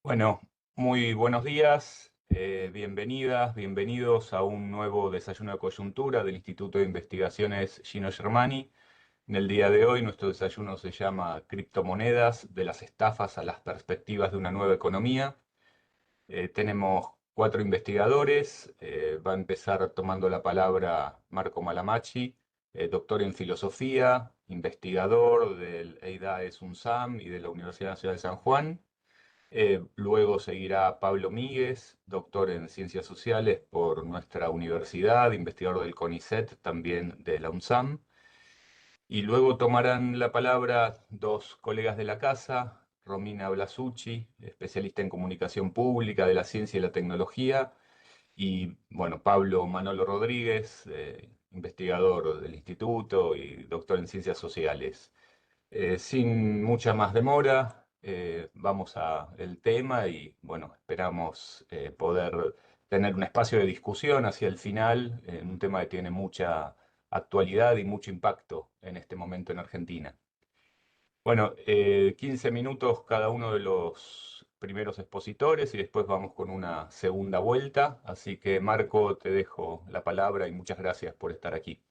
Bueno, muy buenos días, bienvenidas, bienvenidos a un nuevo desayuno de coyuntura del Instituto de Investigaciones Gino Germani. En el día de hoy nuestro desayuno se llama Criptomonedas, de las estafas a las perspectivas de una nueva economía. Tenemos cuatro investigadores. Va a empezar tomando la palabra Marco Malamachi, doctor en filosofía, investigador del EIDAES UNSAM y de la Universidad Nacional de San Juan. Luego seguirá Pablo Míguez, doctor en Ciencias Sociales por nuestra universidad, investigador del CONICET, también de la UNSAM. Y luego tomarán la palabra dos colegas de la casa, Romina Blasucci, especialista en comunicación pública de la ciencia y la tecnología, y bueno, Pablo Manolo Rodríguez, investigador del instituto y doctor en ciencias sociales. Sin mucha más demora, vamos al tema y bueno, esperamos poder tener un espacio de discusión hacia el final, en un tema que tiene mucha actualidad y mucho impacto en este momento en Argentina. Bueno, 15 minutos cada uno de los primeros expositores y después vamos con una segunda vuelta. Así que Marco, te dejo la palabra y muchas gracias por estar aquí.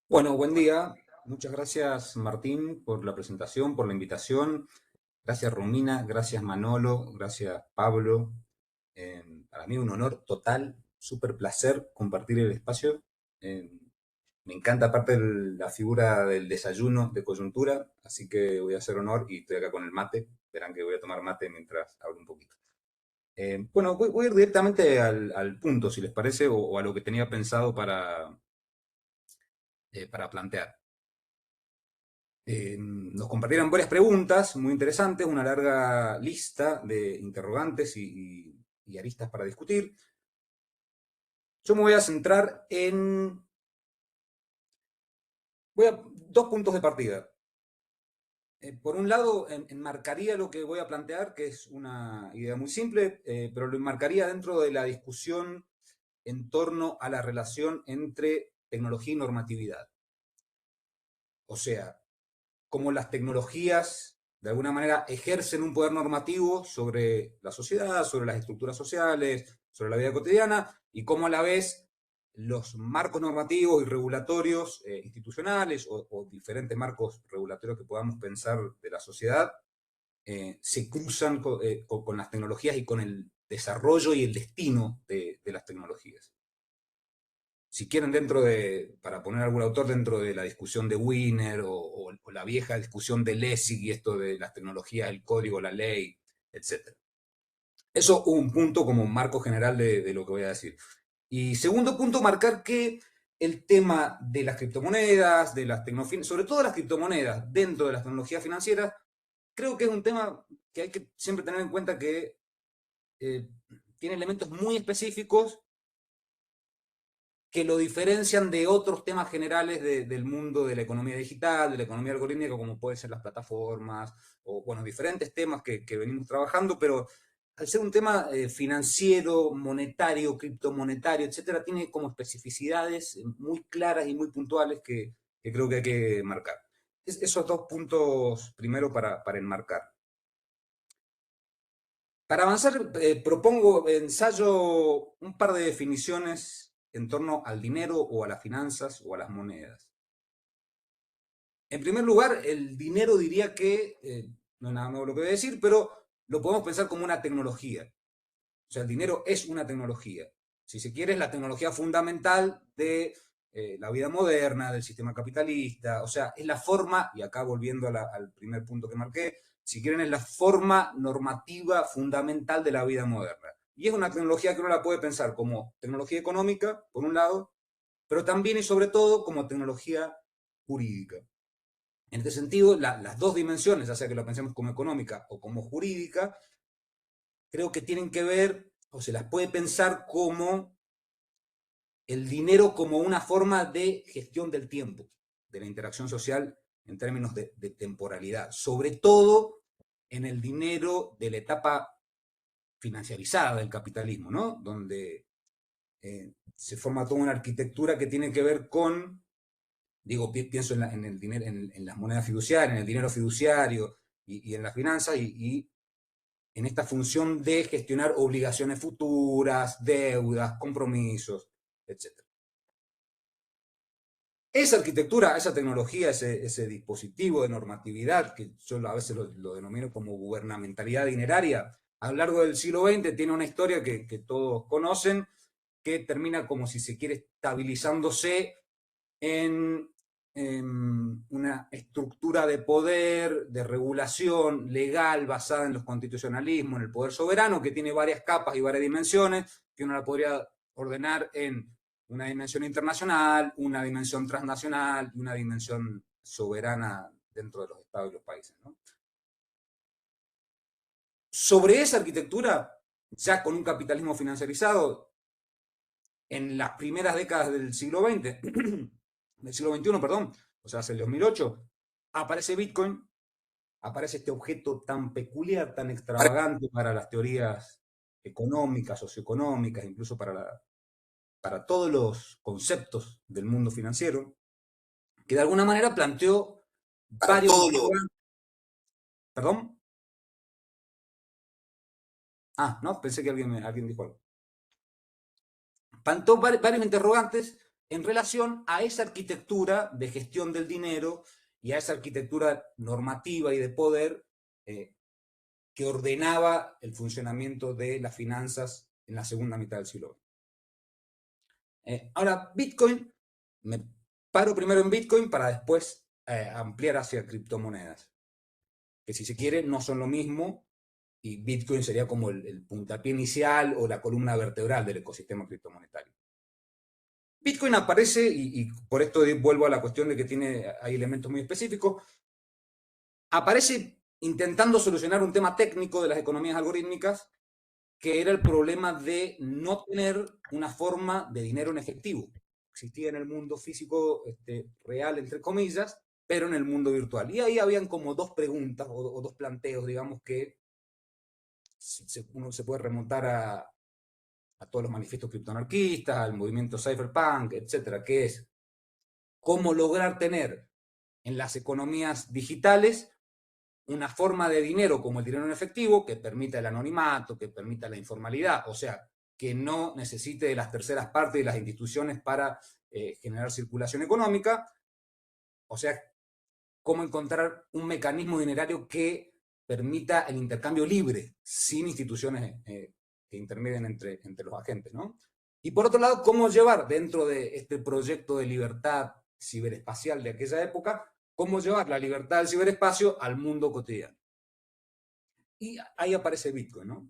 Bueno, buen día. Muchas gracias, Martín, por la presentación, por la invitación. Gracias, Romina. Gracias, Manolo. Gracias, Pablo. Para mí un honor total, súper placer compartir el espacio. Eh, Me encanta aparte la figura del desayuno de coyuntura, así que voy a hacer honor y estoy acá con el mate. Verán que voy a tomar mate mientras hablo un poquito. Bueno, voy a ir directamente al punto, si les parece, o a lo que tenía pensado para plantear. Nos compartieron varias preguntas muy interesantes, una larga lista de interrogantes y aristas para discutir. Yo me voy a centrar en dos puntos de partida. Por un lado, enmarcaría lo que voy a plantear, que es una idea muy simple, pero lo enmarcaría dentro de la discusión en torno a la relación entre tecnología y normatividad. O sea, cómo las tecnologías de alguna manera ejercen un poder normativo sobre la sociedad, sobre las estructuras sociales, sobre la vida cotidiana, y cómo a la vez los marcos normativos y regulatorios institucionales o diferentes marcos regulatorios que podamos pensar de la sociedad se cruzan con las tecnologías y con el desarrollo y el destino de las tecnologías. Si quieren, para poner algún autor dentro de la discusión de Wiener o la vieja discusión de Lessig y esto de las tecnologías, el código, la ley, etc. Eso un punto como marco general de lo que voy a decir. Y segundo punto, marcar que el tema de las criptomonedas, de las tecnologías, sobre todo las criptomonedas dentro de las tecnologías financieras, creo que es un tema que hay que siempre tener en cuenta que eh, tiene elementos muy específicos que lo diferencian de otros temas generales del mundo de la economía digital, de la economía algorítmica, como pueden ser las plataformas, o bueno, diferentes temas que venimos trabajando, pero al ser un tema financiero, monetario, criptomonetario, etcétera, tiene como especificidades muy claras y muy puntuales que creo que hay que marcar. Esos dos puntos primero para enmarcar. Para avanzar, ensayo un par de definiciones en torno al dinero o a las finanzas o a las monedas. En primer lugar, el dinero diría que, no es nada nuevo lo que voy a decir, pero lo podemos pensar como una tecnología. O sea, el dinero es una tecnología. Si se quiere, es la tecnología fundamental de la vida moderna, del sistema capitalista. O sea, es la forma, y acá volviendo al primer punto que marqué, si quieren, es la forma normativa fundamental de la vida moderna. Y es una tecnología que uno la puede pensar como tecnología económica, por un lado, pero también y sobre todo como tecnología jurídica. En este sentido, las dos dimensiones, ya sea que lo pensemos como económica o como jurídica, creo que tienen que ver, o se las puede pensar como el dinero como una forma de gestión del tiempo, de la interacción social en términos de temporalidad, sobre todo en el dinero de la etapa financiarizada del capitalismo, ¿no? Donde se forma toda una arquitectura que tiene que ver con, digo, pienso en el dinero, en las monedas fiduciarias, en el dinero fiduciario y en las finanzas, y en esta función de gestionar obligaciones futuras, deudas, compromisos, etc. Esa arquitectura, esa tecnología, ese dispositivo de normatividad, que yo a veces lo denomino como gubernamentalidad dineraria, a lo largo del siglo XX tiene una historia que todos conocen, que termina como si se quiere estabilizándose en una estructura de poder, de regulación legal basada en los constitucionalismos, en el poder soberano, que tiene varias capas y varias dimensiones, que uno la podría ordenar en una dimensión internacional, una dimensión transnacional y una dimensión soberana dentro de los estados y los países, ¿no? Sobre esa arquitectura, ya con un capitalismo financiarizado, en las primeras décadas del siglo XX, del siglo XXI, perdón, o sea, hacia el 2008, aparece Bitcoin, aparece este objeto tan peculiar, tan extravagante para las teorías económicas, socioeconómicas, incluso para todos los conceptos del mundo financiero, que de alguna manera planteó varios interrogantes. ¿Perdón? Ah, no, pensé que alguien dijo algo. Planteó varios interrogantes en relación a esa arquitectura de gestión del dinero y a esa arquitectura normativa y de poder que ordenaba el funcionamiento de las finanzas en la segunda mitad del siglo XX. Ahora, Bitcoin, me paro primero en Bitcoin para después ampliar hacia criptomonedas, que si se quiere no son lo mismo, y Bitcoin sería como el puntapié inicial o la columna vertebral del ecosistema criptomonetario. Bitcoin aparece, y por esto vuelvo a la cuestión de que hay elementos muy específicos, aparece intentando solucionar un tema técnico de las economías algorítmicas, que era el problema de no tener una forma de dinero en efectivo. Existía en el mundo físico real, entre comillas, pero en el mundo virtual. Y ahí habían como dos preguntas o dos planteos, digamos, que uno se puede remontar a todos los manifiestos criptoanarquistas, al movimiento cypherpunk, etcétera, que es cómo lograr tener en las economías digitales una forma de dinero como el dinero en efectivo que permita el anonimato, que permita la informalidad, o sea, que no necesite de las terceras partes y las instituciones para generar circulación económica, o sea, cómo encontrar un mecanismo dinerario que permita el intercambio libre, sin instituciones que intermedien entre los agentes, ¿no? Y por otro lado, cómo llevar dentro de este proyecto de libertad ciberespacial de aquella época, cómo llevar la libertad del ciberespacio al mundo cotidiano. Y ahí aparece Bitcoin, ¿no?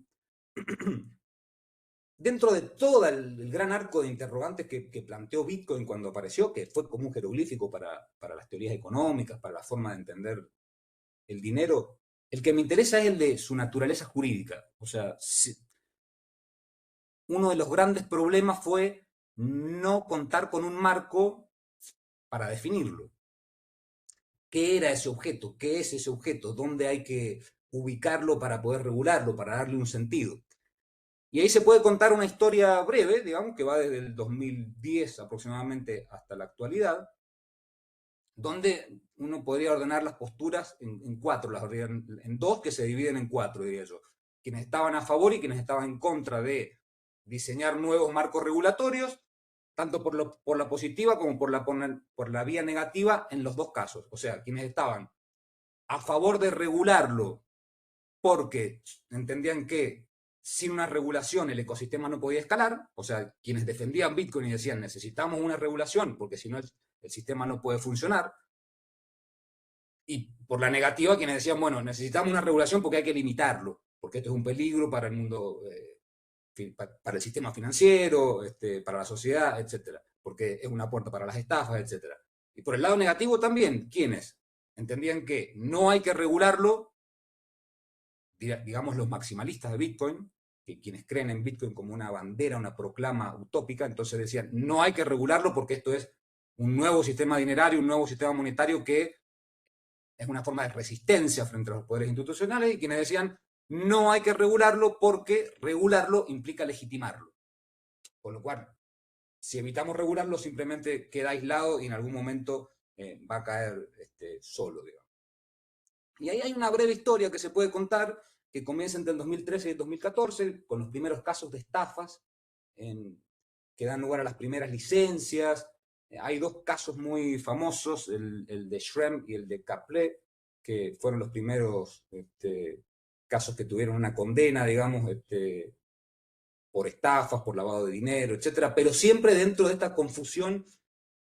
Dentro de todo el gran arco de interrogantes que planteó Bitcoin cuando apareció, que fue como un jeroglífico para las teorías económicas, para la forma de entender el dinero, el que me interesa es el de su naturaleza jurídica. O sea, uno de los grandes problemas fue no contar con un marco para definirlo. ¿Qué era ese objeto? ¿Qué es ese objeto? ¿Dónde hay que ubicarlo para poder regularlo, para darle un sentido? Y ahí se puede contar una historia breve, digamos, que va desde el 2010 aproximadamente hasta la actualidad, donde uno podría ordenar las posturas en cuatro, las ordenan en dos que se dividen en cuatro, diría yo. Quienes estaban a favor y quienes estaban en contra de diseñar nuevos marcos regulatorios, tanto por la positiva como por la vía negativa en los dos casos. O sea, quienes estaban a favor de regularlo porque entendían que sin una regulación el ecosistema no podía escalar, o sea, quienes defendían Bitcoin y decían necesitamos una regulación porque si no el sistema no puede funcionar, y por la negativa quienes decían, bueno, necesitamos una regulación porque hay que limitarlo, porque esto es un peligro para el mundo, para el sistema financiero, para la sociedad, etcétera, porque es una puerta para las estafas, etcétera. Y por el lado negativo también, quienes entendían que no hay que regularlo, digamos los maximalistas de Bitcoin, que quienes creen en Bitcoin como una bandera, una proclama utópica, entonces decían, no hay que regularlo porque esto es un nuevo sistema dinerario, un nuevo sistema monetario que es una forma de resistencia frente a los poderes institucionales, y quienes decían, no hay que regularlo porque regularlo implica legitimarlo. Con lo cual, si evitamos regularlo, simplemente queda aislado y en algún momento va a caer solo, digamos. Y ahí hay una breve historia que se puede contar que comienza entre el 2013 y el 2014, con los primeros casos de estafas que dan lugar a las primeras licencias. Hay dos casos muy famosos, el de Schrems y el de Caplet, que fueron los primeros casos que tuvieron una condena, digamos, por estafas, por lavado de dinero, etcétera, pero siempre dentro de esta confusión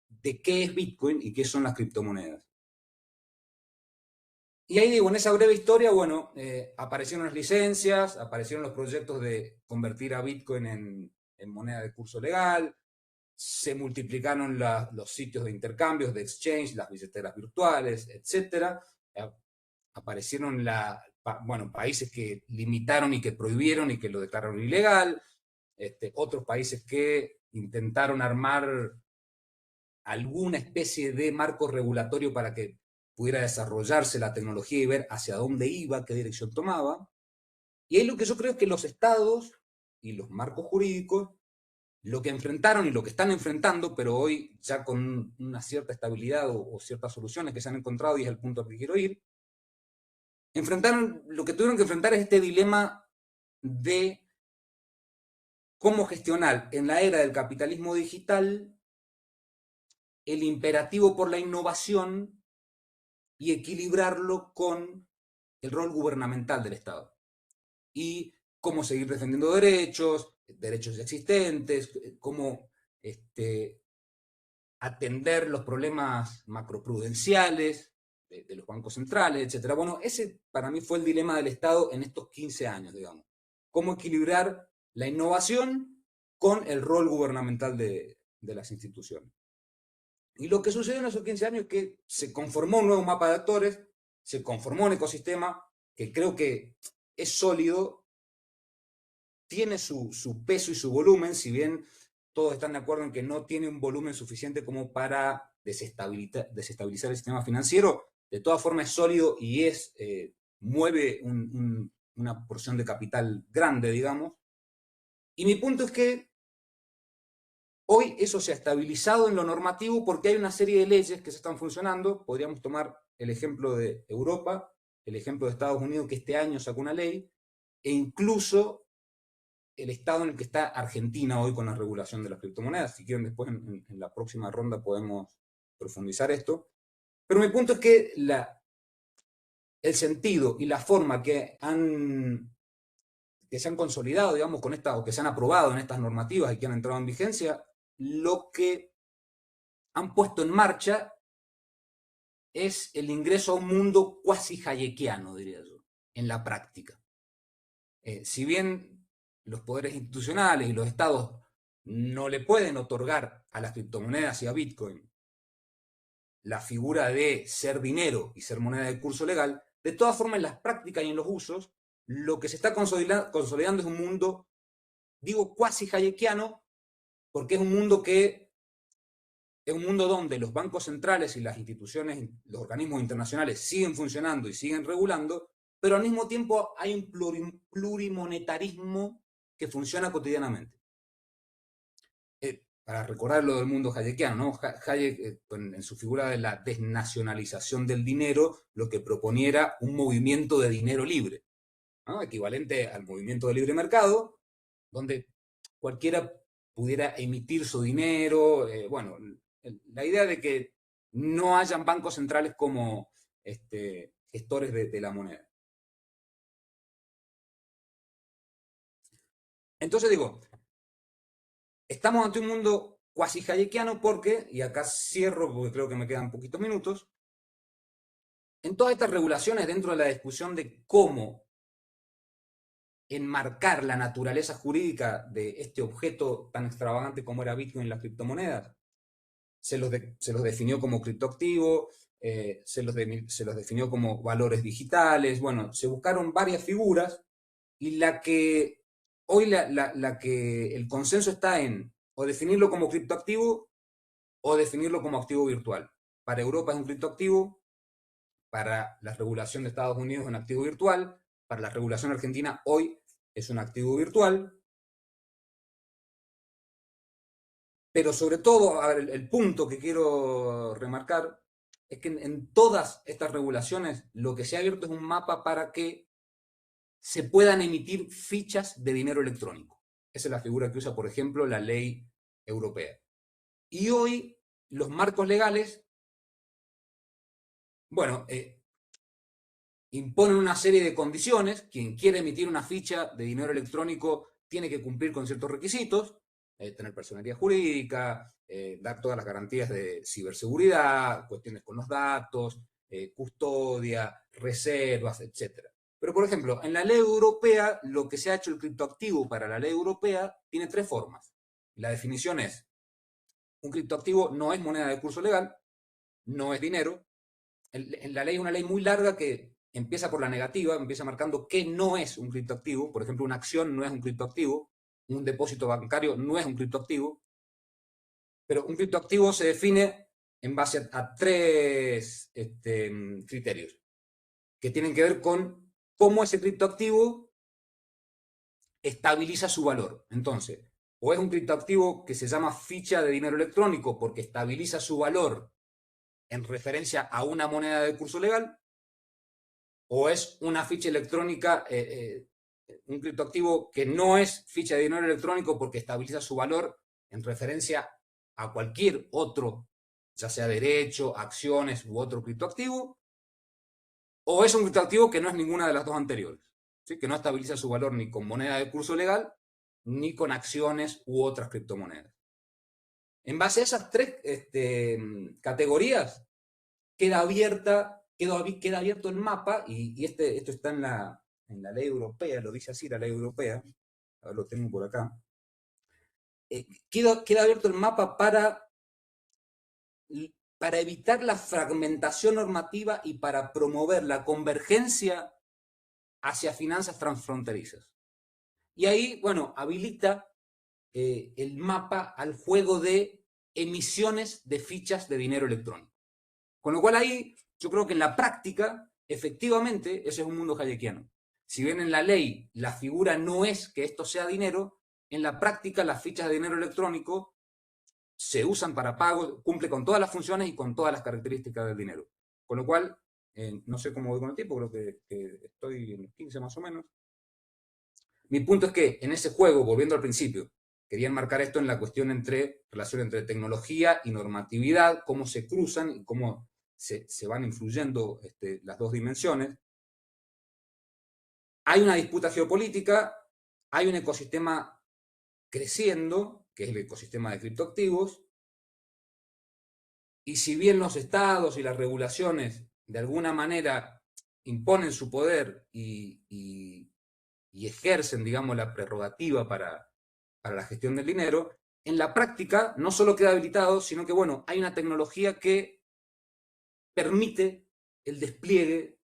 de qué es Bitcoin y qué son las criptomonedas. Y ahí digo, en esa breve historia, bueno, aparecieron las licencias, aparecieron los proyectos de convertir a Bitcoin en moneda de curso legal, se multiplicaron los sitios de intercambios, de exchange, las billeteras virtuales, etcétera. Aparecieron países que limitaron y que prohibieron y que lo declararon ilegal, otros países que intentaron armar alguna especie de marco regulatorio para que pudiera desarrollarse la tecnología y ver hacia dónde iba, qué dirección tomaba. Y ahí lo que yo creo es que los estados y los marcos jurídicos, lo que enfrentaron y lo que están enfrentando, pero hoy ya con una cierta estabilidad o ciertas soluciones que se han encontrado, y es el punto al que quiero ir, lo que tuvieron que enfrentar es este dilema de cómo gestionar en la era del capitalismo digital el imperativo por la innovación y equilibrarlo con el rol gubernamental del Estado. Y cómo seguir defendiendo derechos existentes, cómo atender los problemas macroprudenciales de los bancos centrales, etc. Bueno, ese para mí fue el dilema del Estado en estos 15 años, digamos. Cómo equilibrar la innovación con el rol gubernamental de las instituciones. Y lo que sucedió en esos 15 años es que se conformó un nuevo mapa de actores, se conformó un ecosistema que creo que es sólido, tiene su peso y su volumen, si bien todos están de acuerdo en que no tiene un volumen suficiente como para desestabilizar el sistema financiero, de todas formas es sólido y mueve una porción de capital grande, digamos. Y mi punto es que hoy eso se ha estabilizado en lo normativo porque hay una serie de leyes que se están funcionando. Podríamos tomar el ejemplo de Europa, el ejemplo de Estados Unidos, que este año sacó una ley, e incluso el estado en el que está Argentina hoy con la regulación de las criptomonedas. Si quieren, después en la próxima ronda podemos profundizar esto. Pero mi punto es que el sentido y la forma que se han consolidado, digamos, o que se han aprobado en estas normativas y que han entrado en vigencia, lo que han puesto en marcha es el ingreso a un mundo cuasi hayekiano, diría yo, en la práctica. Si bien los poderes institucionales y los estados no le pueden otorgar a las criptomonedas y a Bitcoin la figura de ser dinero y ser moneda de curso legal, de todas formas en las prácticas y en los usos, lo que se está consolidando es un mundo, digo cuasi hayekiano, porque es un mundo donde los bancos centrales y las instituciones, los organismos internacionales siguen funcionando y siguen regulando, pero al mismo tiempo hay un plurimonetarismo que funciona cotidianamente. Para recordar lo del mundo hayekiano, ¿no? Hayek, en su figura de la desnacionalización del dinero, lo que proponía era un movimiento de dinero libre, ¿no? Equivalente al movimiento de libre mercado, donde cualquiera pudiera emitir su dinero, la idea de que no hayan bancos centrales como gestores de la moneda. Entonces digo, estamos ante un mundo cuasi hayekiano porque, y acá cierro porque creo que me quedan poquitos minutos, en todas estas regulaciones dentro de la discusión de cómo enmarcar la naturaleza jurídica de este objeto tan extravagante como era Bitcoin y las criptomonedas, se los definió como criptoactivo, se los definió como valores digitales, bueno, se buscaron varias figuras y la que el consenso está en o definirlo como criptoactivo o definirlo como activo virtual. Para Europa es un criptoactivo, para la regulación de Estados Unidos es un activo virtual, para la regulación argentina hoy es un activo virtual. Pero sobre todo, a ver, el punto que quiero remarcar es que en todas estas regulaciones lo que se ha abierto es un mapa para que se puedan emitir fichas de dinero electrónico. Esa es la figura que usa, por ejemplo, la ley europea. Y hoy los marcos legales, bueno, imponen una serie de condiciones. Quien quiere emitir una ficha de dinero electrónico tiene que cumplir con ciertos requisitos, tener personalidad jurídica, dar todas las garantías de ciberseguridad, cuestiones con los datos, custodia, reservas, etc. Pero, por ejemplo, en la ley europea, lo que se ha hecho el criptoactivo para la ley europea tiene tres formas. La definición es, un criptoactivo no es moneda de curso legal, no es dinero. La ley es una ley muy larga que empieza por la negativa, empieza marcando qué no es un criptoactivo. Por ejemplo, una acción no es un criptoactivo, un depósito bancario no es un criptoactivo, pero un criptoactivo se define en base a tres criterios que tienen que ver con cómo ese criptoactivo estabiliza su valor. Entonces, o es un criptoactivo que se llama ficha de dinero electrónico porque estabiliza su valor en referencia a una moneda de curso legal, o es una ficha electrónica, un criptoactivo que no es ficha de dinero electrónico porque estabiliza su valor en referencia a cualquier otro, ya sea derecho, acciones u otro criptoactivo, o es un criptoactivo que no es ninguna de las dos anteriores, ¿sí? Que no estabiliza su valor ni con moneda de curso legal, ni con acciones u otras criptomonedas. En base a esas tres categorías, queda abierto el mapa, y esto está en la ley europea, lo dice así la ley europea, a ver, lo tengo por acá. Queda abierto el mapa para evitar la fragmentación normativa y para promover la convergencia hacia finanzas transfronterizas. Y ahí, bueno, habilita el mapa al juego de emisiones de fichas de dinero electrónico. Con lo cual ahí yo creo que en la práctica, efectivamente, ese es un mundo hayekiano. Si bien en la ley la figura no es que esto sea dinero, en la práctica las fichas de dinero electrónico se usan para pago, cumple con todas las funciones y con todas las características del dinero. Con lo cual, no sé cómo voy con el tiempo, creo que estoy en los 15 más o menos. Mi punto es que en ese juego, volviendo al principio, querían marcar esto en la cuestión relación entre tecnología y normatividad, cómo se cruzan y cómo se van influyendo las dos dimensiones. Hay una disputa geopolítica, hay un ecosistema creciendo, que es el ecosistema de criptoactivos, y si bien los estados y las regulaciones de alguna manera imponen su poder y ejercen, digamos, la prerrogativa para la gestión del dinero, en la práctica no solo queda habilitado, sino que, bueno, hay una tecnología que permite el despliegue,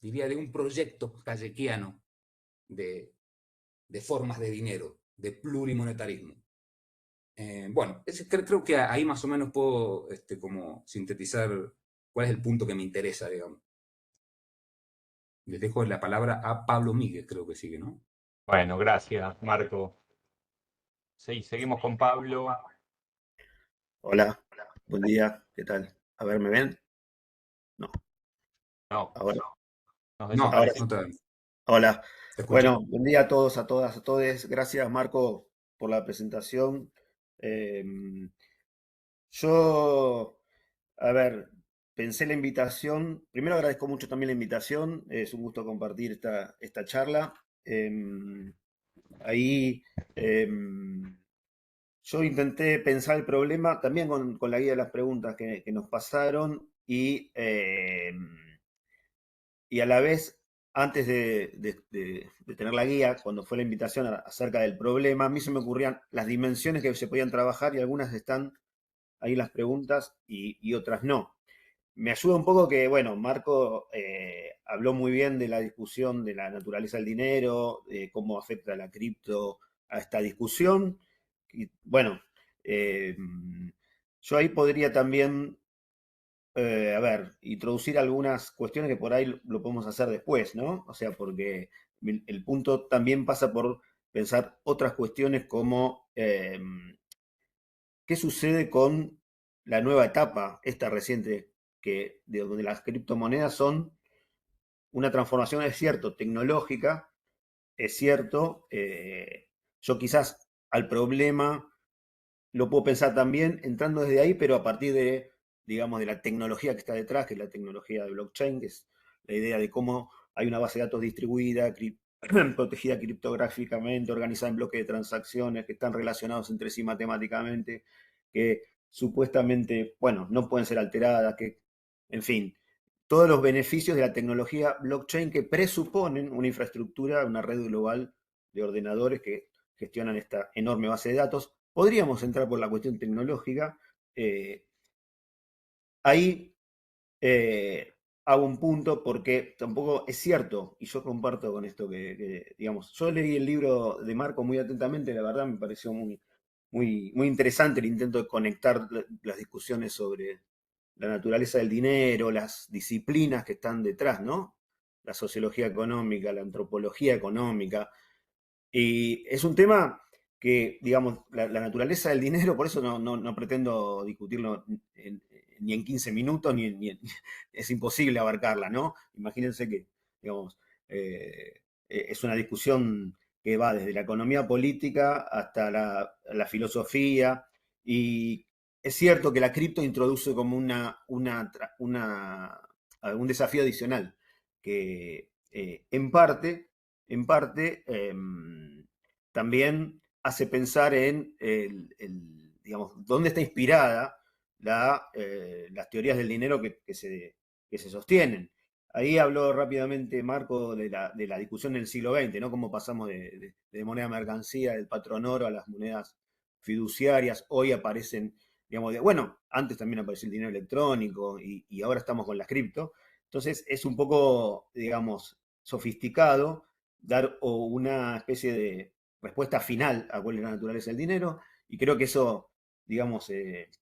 diría, de un proyecto hayekiano de formas de dinero, de plurimonetarismo. Bueno, creo que ahí más o menos puedo como sintetizar cuál es el punto que me interesa, digamos. Les dejo la palabra a Pablo Miguel, creo que sigue, ¿no? Bueno, gracias, Marco. Sí, seguimos con Pablo. Hola, buen día, ¿qué tal? A ver, ¿me ven? No, No, ahora, nos No, ahora desapareció. sí. no Hola, te escuchamos. bueno, buen día a todos, a todas, a todos. Gracias, Marco, por la presentación. Eh, yo, a ver, pensé la invitación. Primero agradezco mucho también la invitación. Es un gusto compartir esta charla. Ahí yo intenté pensar el problema también con la guía de las preguntas que nos pasaron y a la vez, antes de tener la guía, cuando fue la invitación acerca del problema, a mí se me ocurrían las dimensiones que se podían trabajar y algunas están ahí en las preguntas y otras no. Me ayuda un poco que, bueno, Marco habló muy bien de la discusión de la naturaleza del dinero, de cómo afecta la cripto a esta discusión. Y bueno, eh, yo ahí podría también a ver, introducir algunas cuestiones que por ahí lo podemos hacer después, ¿no? O sea, porque el punto también pasa por pensar otras cuestiones como qué sucede con la nueva etapa, esta reciente, de donde las criptomonedas son una transformación, es cierto, tecnológica, es cierto. Yo quizás al problema lo puedo pensar también entrando desde ahí, pero a partir de, digamos, de la tecnología que está detrás, que es la tecnología de blockchain, que es la idea de cómo hay una base de datos distribuida, protegida criptográficamente, organizada en bloques de transacciones que están relacionados entre sí matemáticamente, que supuestamente, bueno, no pueden ser alteradas, que, en fin, todos los beneficios de la tecnología blockchain que presuponen una infraestructura, una red global de ordenadores que gestionan esta enorme base de datos. Podríamos entrar por la cuestión tecnológica. Ahí hago un punto porque tampoco es cierto, y yo comparto con esto digamos, yo leí el libro de Marco muy atentamente, la verdad me pareció muy interesante el intento de conectar las discusiones sobre la naturaleza del dinero, las disciplinas que están detrás, ¿no? La sociología económica, la antropología económica. Y es un tema que, digamos, la naturaleza del dinero, por eso no pretendo discutirlo ni en 15 minutos, es imposible abarcarla, ¿no? Imagínense que, digamos, es una discusión que va desde la economía política hasta la filosofía, y es cierto que la cripto introduce como un desafío adicional, que en parte, también hace pensar en digamos, dónde está inspirada las teorías del dinero que se sostienen. Ahí habló rápidamente Marco de la discusión del siglo XX, ¿no? Cómo pasamos de moneda mercancía, del patrón oro, a las monedas fiduciarias. Hoy aparecen, digamos, bueno, antes también apareció el dinero electrónico y ahora estamos con la cripto. Entonces es un poco, digamos, sofisticado dar una especie de respuesta final a cuál es la naturaleza del dinero, y creo que eso, digamos, es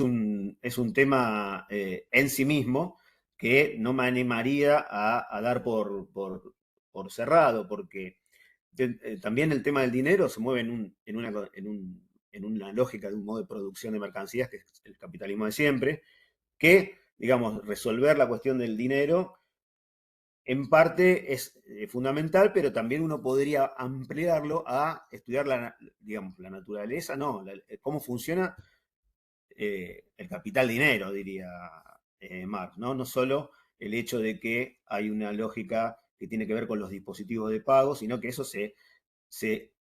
un tema en sí mismo que no me animaría a dar por cerrado, porque también el tema del dinero se mueve en una lógica de un modo de producción de mercancías, que es el capitalismo de siempre, que, digamos, resolver la cuestión del dinero en parte es fundamental, pero también uno podría ampliarlo a estudiar digamos, la naturaleza, no, cómo funciona el capital dinero, diría Marx, ¿no? No solo el hecho de que hay una lógica que tiene que ver con los dispositivos de pago, sino que eso se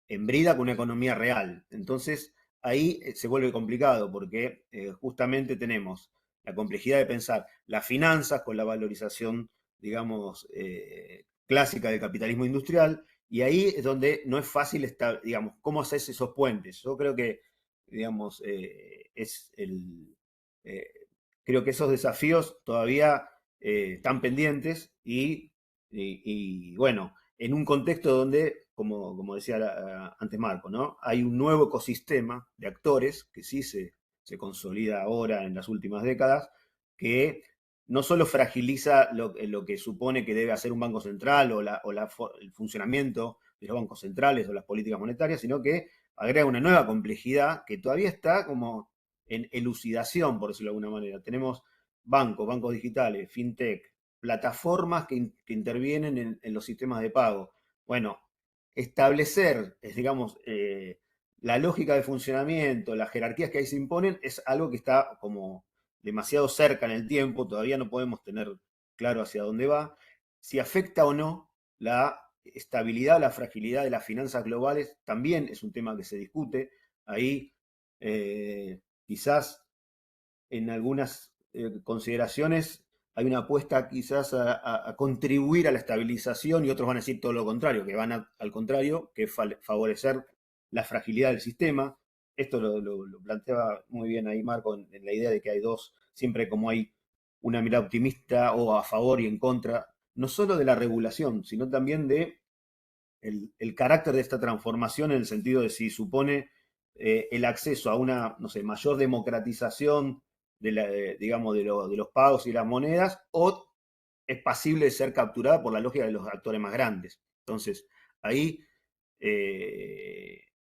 embrida con una economía real. Entonces, ahí se vuelve complicado porque justamente tenemos la complejidad de pensar las finanzas con la valorización, digamos, clásica del capitalismo industrial, y ahí es donde no es fácil estar, digamos, cómo haces esos puentes. Yo creo que, digamos, eh, creo que esos desafíos todavía están pendientes y bueno, en un contexto donde, como decía antes Marco, ¿no? Hay un nuevo ecosistema de actores que sí se consolida ahora en las últimas décadas, que no solo fragiliza lo que supone que debe hacer un banco central el funcionamiento de los bancos centrales o las políticas monetarias, sino que agrega una nueva complejidad que todavía está como en elucidación, por decirlo de alguna manera. Tenemos bancos digitales, fintech, plataformas que intervienen en los sistemas de pago. Bueno, establecer, digamos, la lógica de funcionamiento, las jerarquías que ahí se imponen, es algo que está como demasiado cerca en el tiempo, todavía no podemos tener claro hacia dónde va. Si afecta o no la estabilidad, la fragilidad de las finanzas globales, también es un tema que se discute. Ahí quizás en algunas consideraciones hay una apuesta quizás a contribuir a la estabilización, y otros van a decir todo lo contrario, que van al contrario, que es favorecer la fragilidad del sistema. Esto lo planteaba muy bien ahí Marco en la idea de que hay dos, siempre como hay una mirada optimista o a favor y en contra, no solo de la regulación, sino también de el carácter de esta transformación, en el sentido de si supone el acceso a una, no sé, mayor democratización digamos, de los pagos y las monedas, o es pasible de ser capturada por la lógica de los actores más grandes. Entonces, ahí,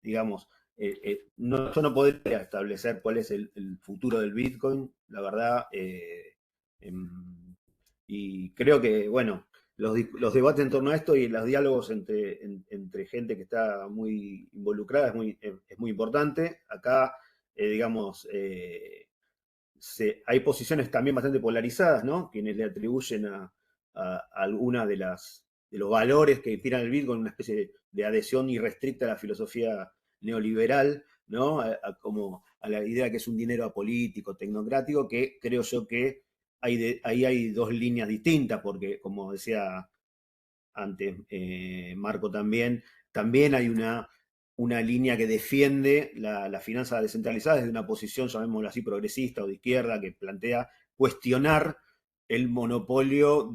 digamos, yo no podría establecer cuál es el futuro del Bitcoin, la verdad. Em, Y creo que, bueno, los debates en torno a esto y los diálogos entre gente que está muy involucrada es muy importante. Acá, digamos, hay posiciones también bastante polarizadas, ¿no? Quienes le atribuyen a algunas de los valores que inspiran el Bitcoin una especie de adhesión irrestricta a la filosofía neoliberal, ¿no? Como a la idea que es un dinero apolítico, tecnocrático, que creo yo que ahí hay dos líneas distintas, porque como decía antes Marco también hay una línea que defiende la finanza descentralizada desde una posición, llamémoslo así, progresista o de izquierda, que plantea cuestionar el monopolio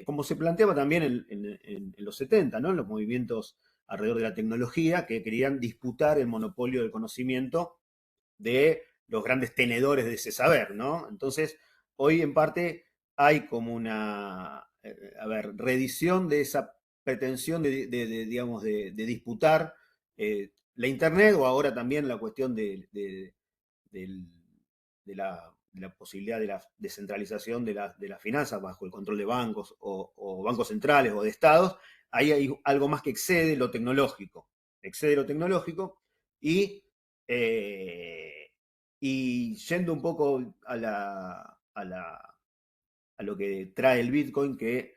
como se planteaba también en los 70, ¿no? En los movimientos alrededor de la tecnología, que querían disputar el monopolio del conocimiento de los grandes tenedores de ese saber, ¿no? Entonces, hoy en parte hay como una, reedición de esa pretensión digamos, de disputar la Internet o ahora también la cuestión del- de la posibilidad de la descentralización de las finanzas bajo el control de bancos o bancos centrales o de estados. Ahí hay algo más que excede lo tecnológico y y yendo un poco a lo que trae el Bitcoin, que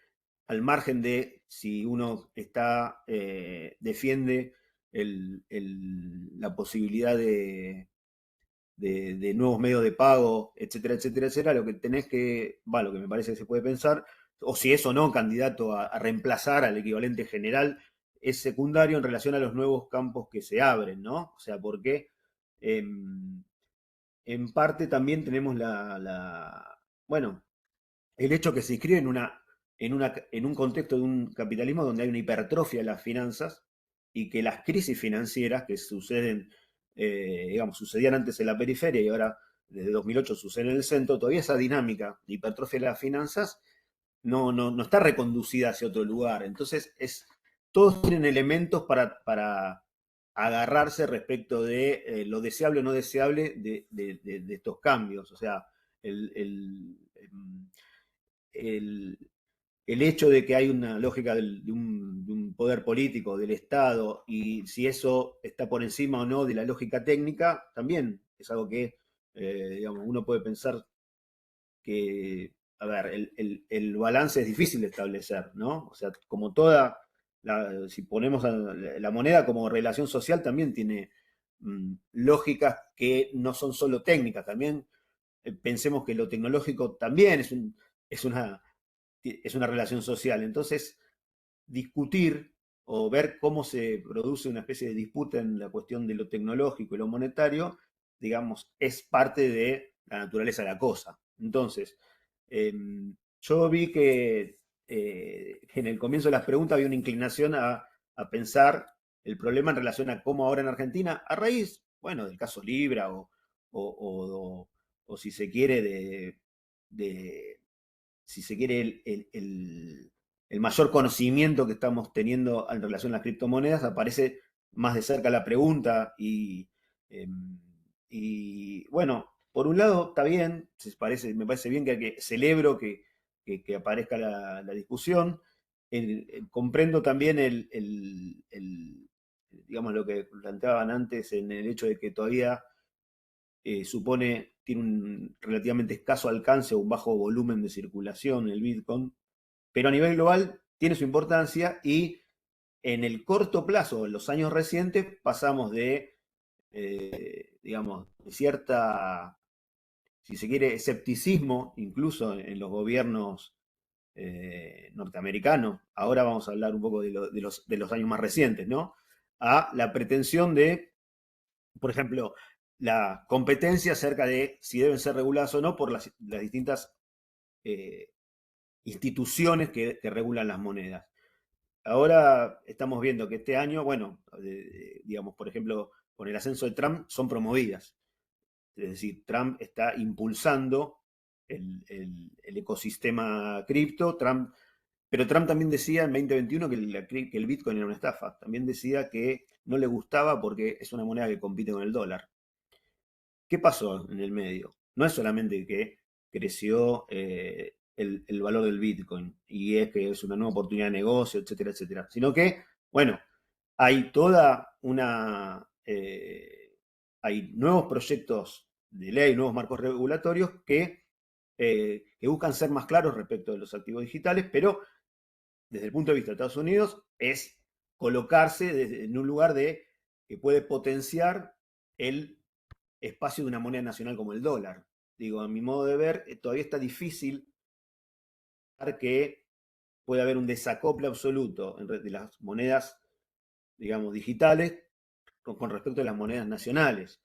al margen de si uno defiende la posibilidad de nuevos medios de pago, etcétera, etcétera, etcétera, lo que me parece que se puede pensar, o si es o no candidato a reemplazar al equivalente general, es secundario en relación a los nuevos campos que se abren, ¿no? O sea, porque en parte también tenemos bueno, el hecho que se inscribe en un contexto de un capitalismo donde hay una hipertrofia de las finanzas y que las crisis financieras que sucedían antes en la periferia y ahora desde 2008 suceden en el centro, todavía esa dinámica de hipertrofia de las finanzas no está reconducida hacia otro lugar. Entonces, todos tienen elementos para agarrarse respecto de lo deseable o no deseable de estos cambios. O sea, el, el, el, el hecho de que hay una lógica de un poder político, del Estado, y si eso está por encima o no de la lógica técnica, también es algo que, digamos, uno puede pensar que, a ver, el balance es difícil de establecer, ¿no? O sea, como si ponemos a la moneda como relación social, también tiene lógicas que no son solo técnicas, también pensemos que lo tecnológico también es una, es una relación social. Entonces, discutir o ver cómo se produce una especie de disputa en la cuestión de lo tecnológico y lo monetario, digamos, es parte de la naturaleza de la cosa. Entonces, eh, yo vi que en el comienzo de las preguntas había una inclinación a pensar el problema en relación a cómo ahora en Argentina, a raíz, bueno, del caso Libra o si se quiere, de si se quiere, el mayor conocimiento que estamos teniendo en relación a las criptomonedas, aparece más de cerca la pregunta eh, y bueno, por un lado está bien, me parece bien que celebro que aparezca la discusión. Comprendo también digamos, lo que planteaban antes en el hecho de que todavía tiene un relativamente escaso alcance o un bajo volumen de circulación el Bitcoin, pero a nivel global tiene su importancia y en el corto plazo, en los años recientes, pasamos digamos, de cierta, si se quiere, escepticismo, incluso en los gobiernos norteamericanos, ahora vamos a hablar un poco de los años más recientes, ¿no? A la pretensión por ejemplo, la competencia acerca de si deben ser reguladas o no por las distintas eh, instituciones que regulan las monedas. Ahora estamos viendo que este año, bueno, digamos, por ejemplo, con el ascenso de Trump, son promovidas. Es decir, Trump está impulsando el ecosistema cripto. Pero Trump también decía en 2021 que el Bitcoin era una estafa. También decía que no le gustaba porque es una moneda que compite con el dólar. ¿Qué pasó en el medio? No es solamente que creció el valor del Bitcoin y es que es una nueva oportunidad de negocio, etcétera, etcétera. Sino que, bueno, hay toda una... hay nuevos proyectos de ley, nuevos marcos regulatorios que buscan ser más claros respecto de los activos digitales, pero desde el punto de vista de Estados Unidos es colocarse en un lugar que puede potenciar el espacio de una moneda nacional como el dólar. Digo, a mi modo de ver, todavía está difícil que puede haber un desacople absoluto de las monedas, digamos, digitales con respecto a las monedas nacionales.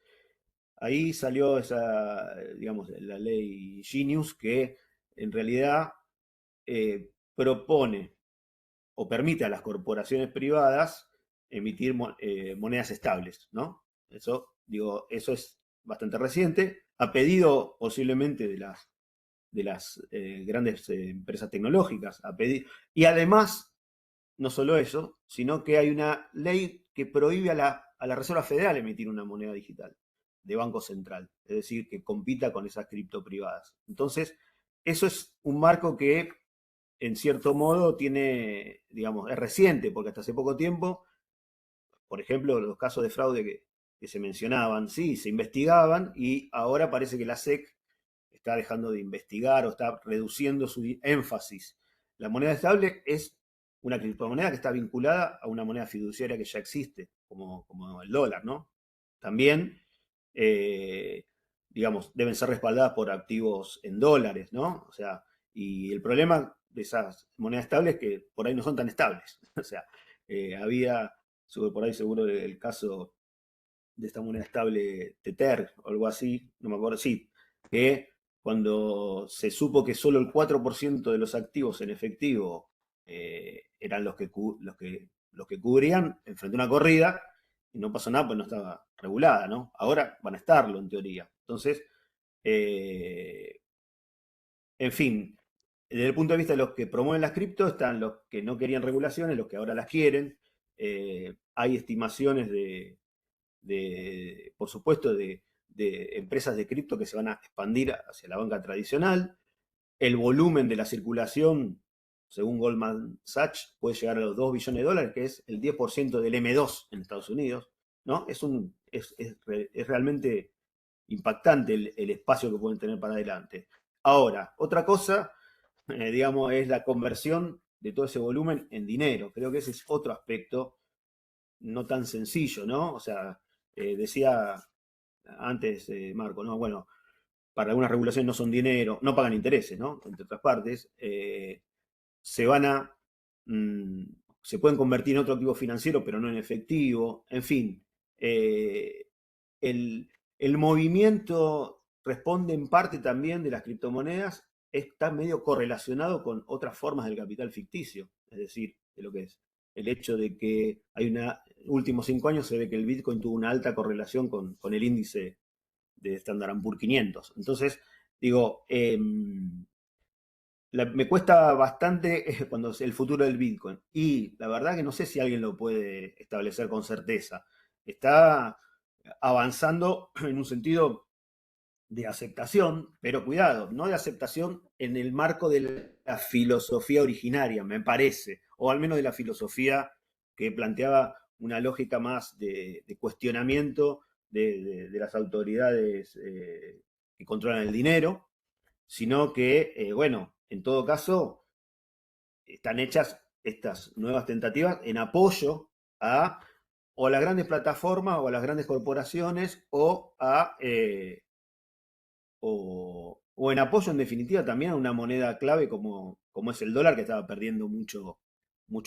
Ahí salió esa, digamos, la ley Genius que en realidad propone o permite a las corporaciones privadas emitir monedas estables, ¿no? Eso, digo, eso es bastante reciente, a pedido posiblemente de las grandes empresas tecnológicas, y además, no solo eso, sino que hay una ley que prohíbe a la Reserva Federal emitir una moneda digital de Banco Central, es decir, que compita con esas cripto privadas. Entonces, eso es un marco que en cierto modo tiene, digamos, es reciente, porque hasta hace poco tiempo, por ejemplo, los casos de fraude que se mencionaban, sí, se investigaban y ahora parece que la SEC está dejando de investigar o está reduciendo su énfasis. La moneda estable es una criptomoneda que está vinculada a una moneda fiduciaria que ya existe, como el dólar, ¿no? También, digamos, deben ser respaldadas por activos en dólares, ¿no? O sea, y el problema de esas monedas estables es que por ahí no son tan estables. O sea, había, por ahí seguro el caso de esta moneda estable Tether o algo así, no me acuerdo, sí, que cuando se supo que solo el 4% de los activos en efectivo eran los que cubrían, enfrentó una corrida y no pasó nada, pues no estaba regulada, ¿no? Ahora van a estarlo en teoría. Entonces, eh, en fin, desde el punto de vista de los que promueven las cripto, están los que no querían regulaciones, los que ahora las quieren. Hay estimaciones por supuesto, de empresas de cripto que se van a expandir hacia la banca tradicional. El volumen de la circulación, según Goldman Sachs, puede llegar a los 2 billones de dólares, que es el 10% del M2 en Estados Unidos, ¿no? Es realmente impactante el espacio que pueden tener para adelante. Ahora, otra cosa, digamos, es la conversión de todo ese volumen en dinero. Creo que ese es otro aspecto no tan sencillo, ¿no? O sea, decía antes Marco, ¿no? Bueno, para algunas regulaciones no son dinero, no pagan intereses, ¿no? Entre otras partes, se van a, mm, se pueden convertir en otro activo financiero, pero no en efectivo, en fin. El, el movimiento responde en parte también de las criptomonedas, está medio correlacionado con otras formas del capital ficticio, es decir, de lo que es el hecho de que últimos 5 años se ve que el Bitcoin tuvo una alta correlación con el índice de Standard Poor's 500. Entonces, digo, me cuesta bastante cuando el futuro del Bitcoin. Y la verdad que no sé si alguien lo puede establecer con certeza. Está avanzando en un sentido de aceptación, pero cuidado, no de aceptación en el marco de la filosofía originaria, me parece, o al menos de la filosofía que planteaba una lógica más de cuestionamiento de las autoridades que controlan el dinero, sino que, bueno, en todo caso, están hechas estas nuevas tentativas en apoyo a o a las grandes plataformas o a las grandes corporaciones o en apoyo en definitiva también a una moneda clave como es el dólar que estaba perdiendo mucho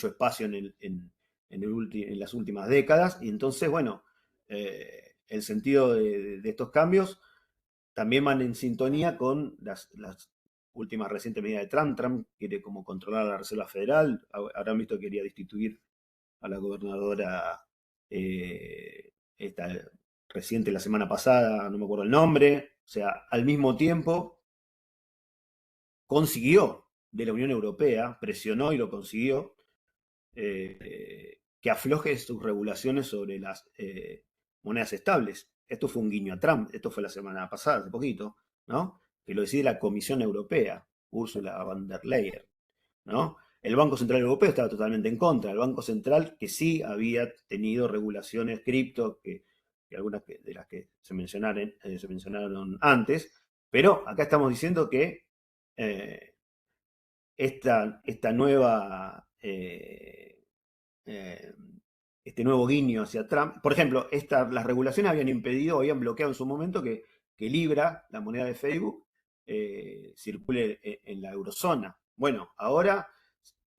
espacio en las últimas décadas. Y entonces, bueno, el sentido de estos cambios también van en sintonía con las últimas recientes medidas de Trump. Trump quiere como controlar a la Reserva Federal. Habrán visto que quería destituir a la gobernadora esta reciente la semana pasada, no me acuerdo el nombre. O sea, al mismo tiempo consiguió de la Unión Europea, presionó y lo consiguió, que afloje sus regulaciones sobre las monedas estables. Esto fue un guiño a Trump, esto fue la semana pasada, hace poquito, ¿no? Que lo decide la Comisión Europea. Ursula von der Leyen, ¿no? El Banco Central Europeo estaba totalmente en contra. El Banco Central, que sí había tenido regulaciones cripto, que algunas de las que se mencionaron antes, pero acá estamos diciendo que eh, esta nueva, eh, este nuevo guiño hacia Trump, por ejemplo, las regulaciones habían impedido, habían bloqueado en su momento que Libra, la moneda de Facebook, circule en la eurozona. Bueno, ahora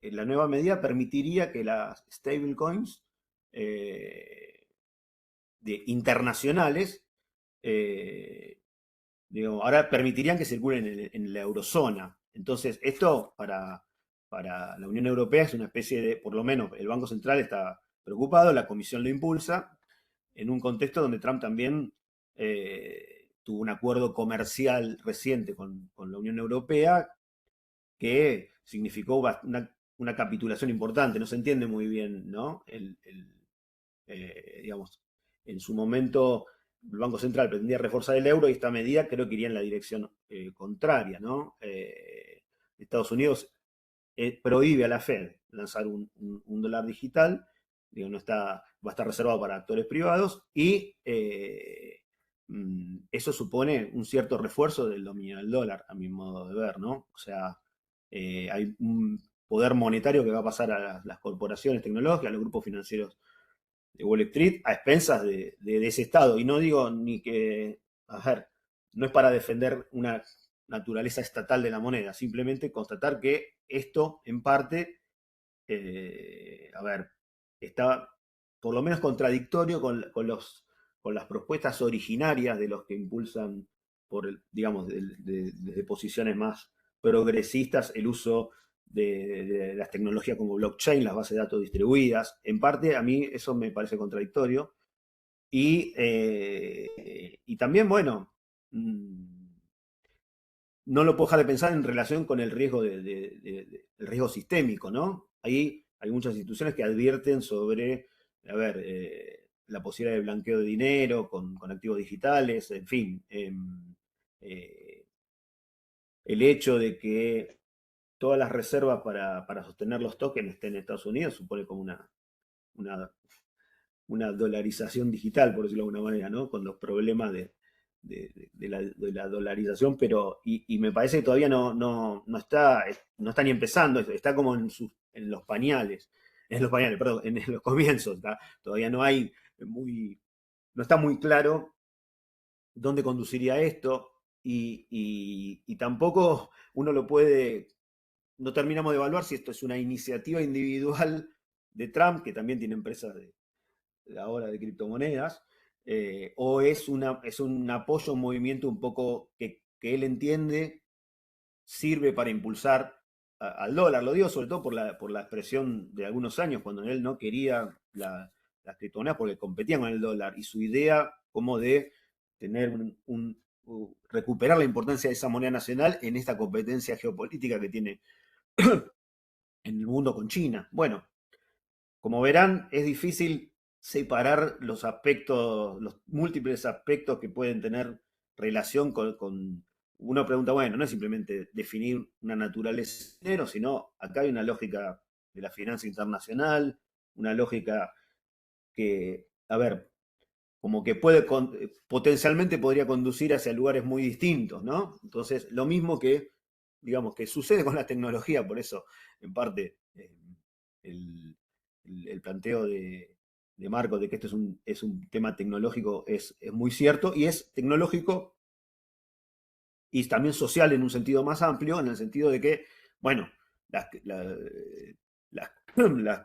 la nueva medida permitiría que las stablecoins internacionales, digamos, ahora permitirían que circulen en la eurozona. Entonces, esto para la Unión Europea es una especie de, por lo menos el Banco Central está preocupado, la Comisión lo impulsa, en un contexto donde Trump también tuvo un acuerdo comercial reciente con la Unión Europea que significó una capitulación importante. No se entiende muy bien, ¿no? Digamos, en su momento el Banco Central pretendía reforzar el euro y esta medida creo que iría en la dirección contraria, ¿no? Estados Unidos prohíbe a la Fed lanzar un dólar digital, digo, no está, va a estar reservado para actores privados y eso supone un cierto refuerzo del dominio del dólar, a mi modo de ver, ¿no? O sea, hay un poder monetario que va a pasar a las corporaciones tecnológicas, a los grupos financieros de Wall Street, a expensas de ese Estado. Y no digo ni que, a ver, no es para defender una naturaleza estatal de la moneda, simplemente constatar que esto, en parte, a ver, está por lo menos contradictorio con las propuestas originarias de los que impulsan, digamos, desde posiciones más progresistas, el uso de las tecnologías como blockchain, las bases de datos distribuidas. En parte, a mí eso me parece contradictorio. Y también, bueno, no lo puedo dejar de pensar en relación con el riesgo, el riesgo sistémico, ¿no? Ahí hay muchas instituciones que advierten sobre, a ver, la posibilidad de blanqueo de dinero con activos digitales, en fin. El hecho de que todas las reservas para sostener los tokens estén en Estados Unidos supone como una, una dolarización digital, por decirlo de alguna manera, ¿no? Con los problemas de la dolarización, pero y me parece que todavía no está ni empezando, está como en los pañales, perdón, en los comienzos, ¿tá? Todavía no está muy claro dónde conduciría esto y tampoco uno no terminamos de evaluar si esto es una iniciativa individual de Trump, que también tiene empresas ahora de criptomonedas, o es un apoyo a un movimiento un poco que él entiende sirve para impulsar al dólar. Lo digo sobre todo por la expresión de algunos años, cuando él no quería las criptomonedas porque competían con el dólar, y su idea como de tener recuperar la importancia de esa moneda nacional en esta competencia geopolítica que tiene en el mundo con China. Bueno, como verán, es difícil separar los múltiples aspectos que pueden tener relación uno pregunta, bueno, no es simplemente definir una naturaleza de dinero, sino acá hay una lógica de la finanza internacional, una lógica que, a ver, como que potencialmente podría conducir hacia lugares muy distintos, ¿no? Entonces, lo mismo que, digamos, que sucede con la tecnología, por eso, en parte, el, el planteo de Marco de que esto es un tema tecnológico es muy cierto, y es tecnológico y también social en un sentido más amplio, en el sentido de que, bueno, las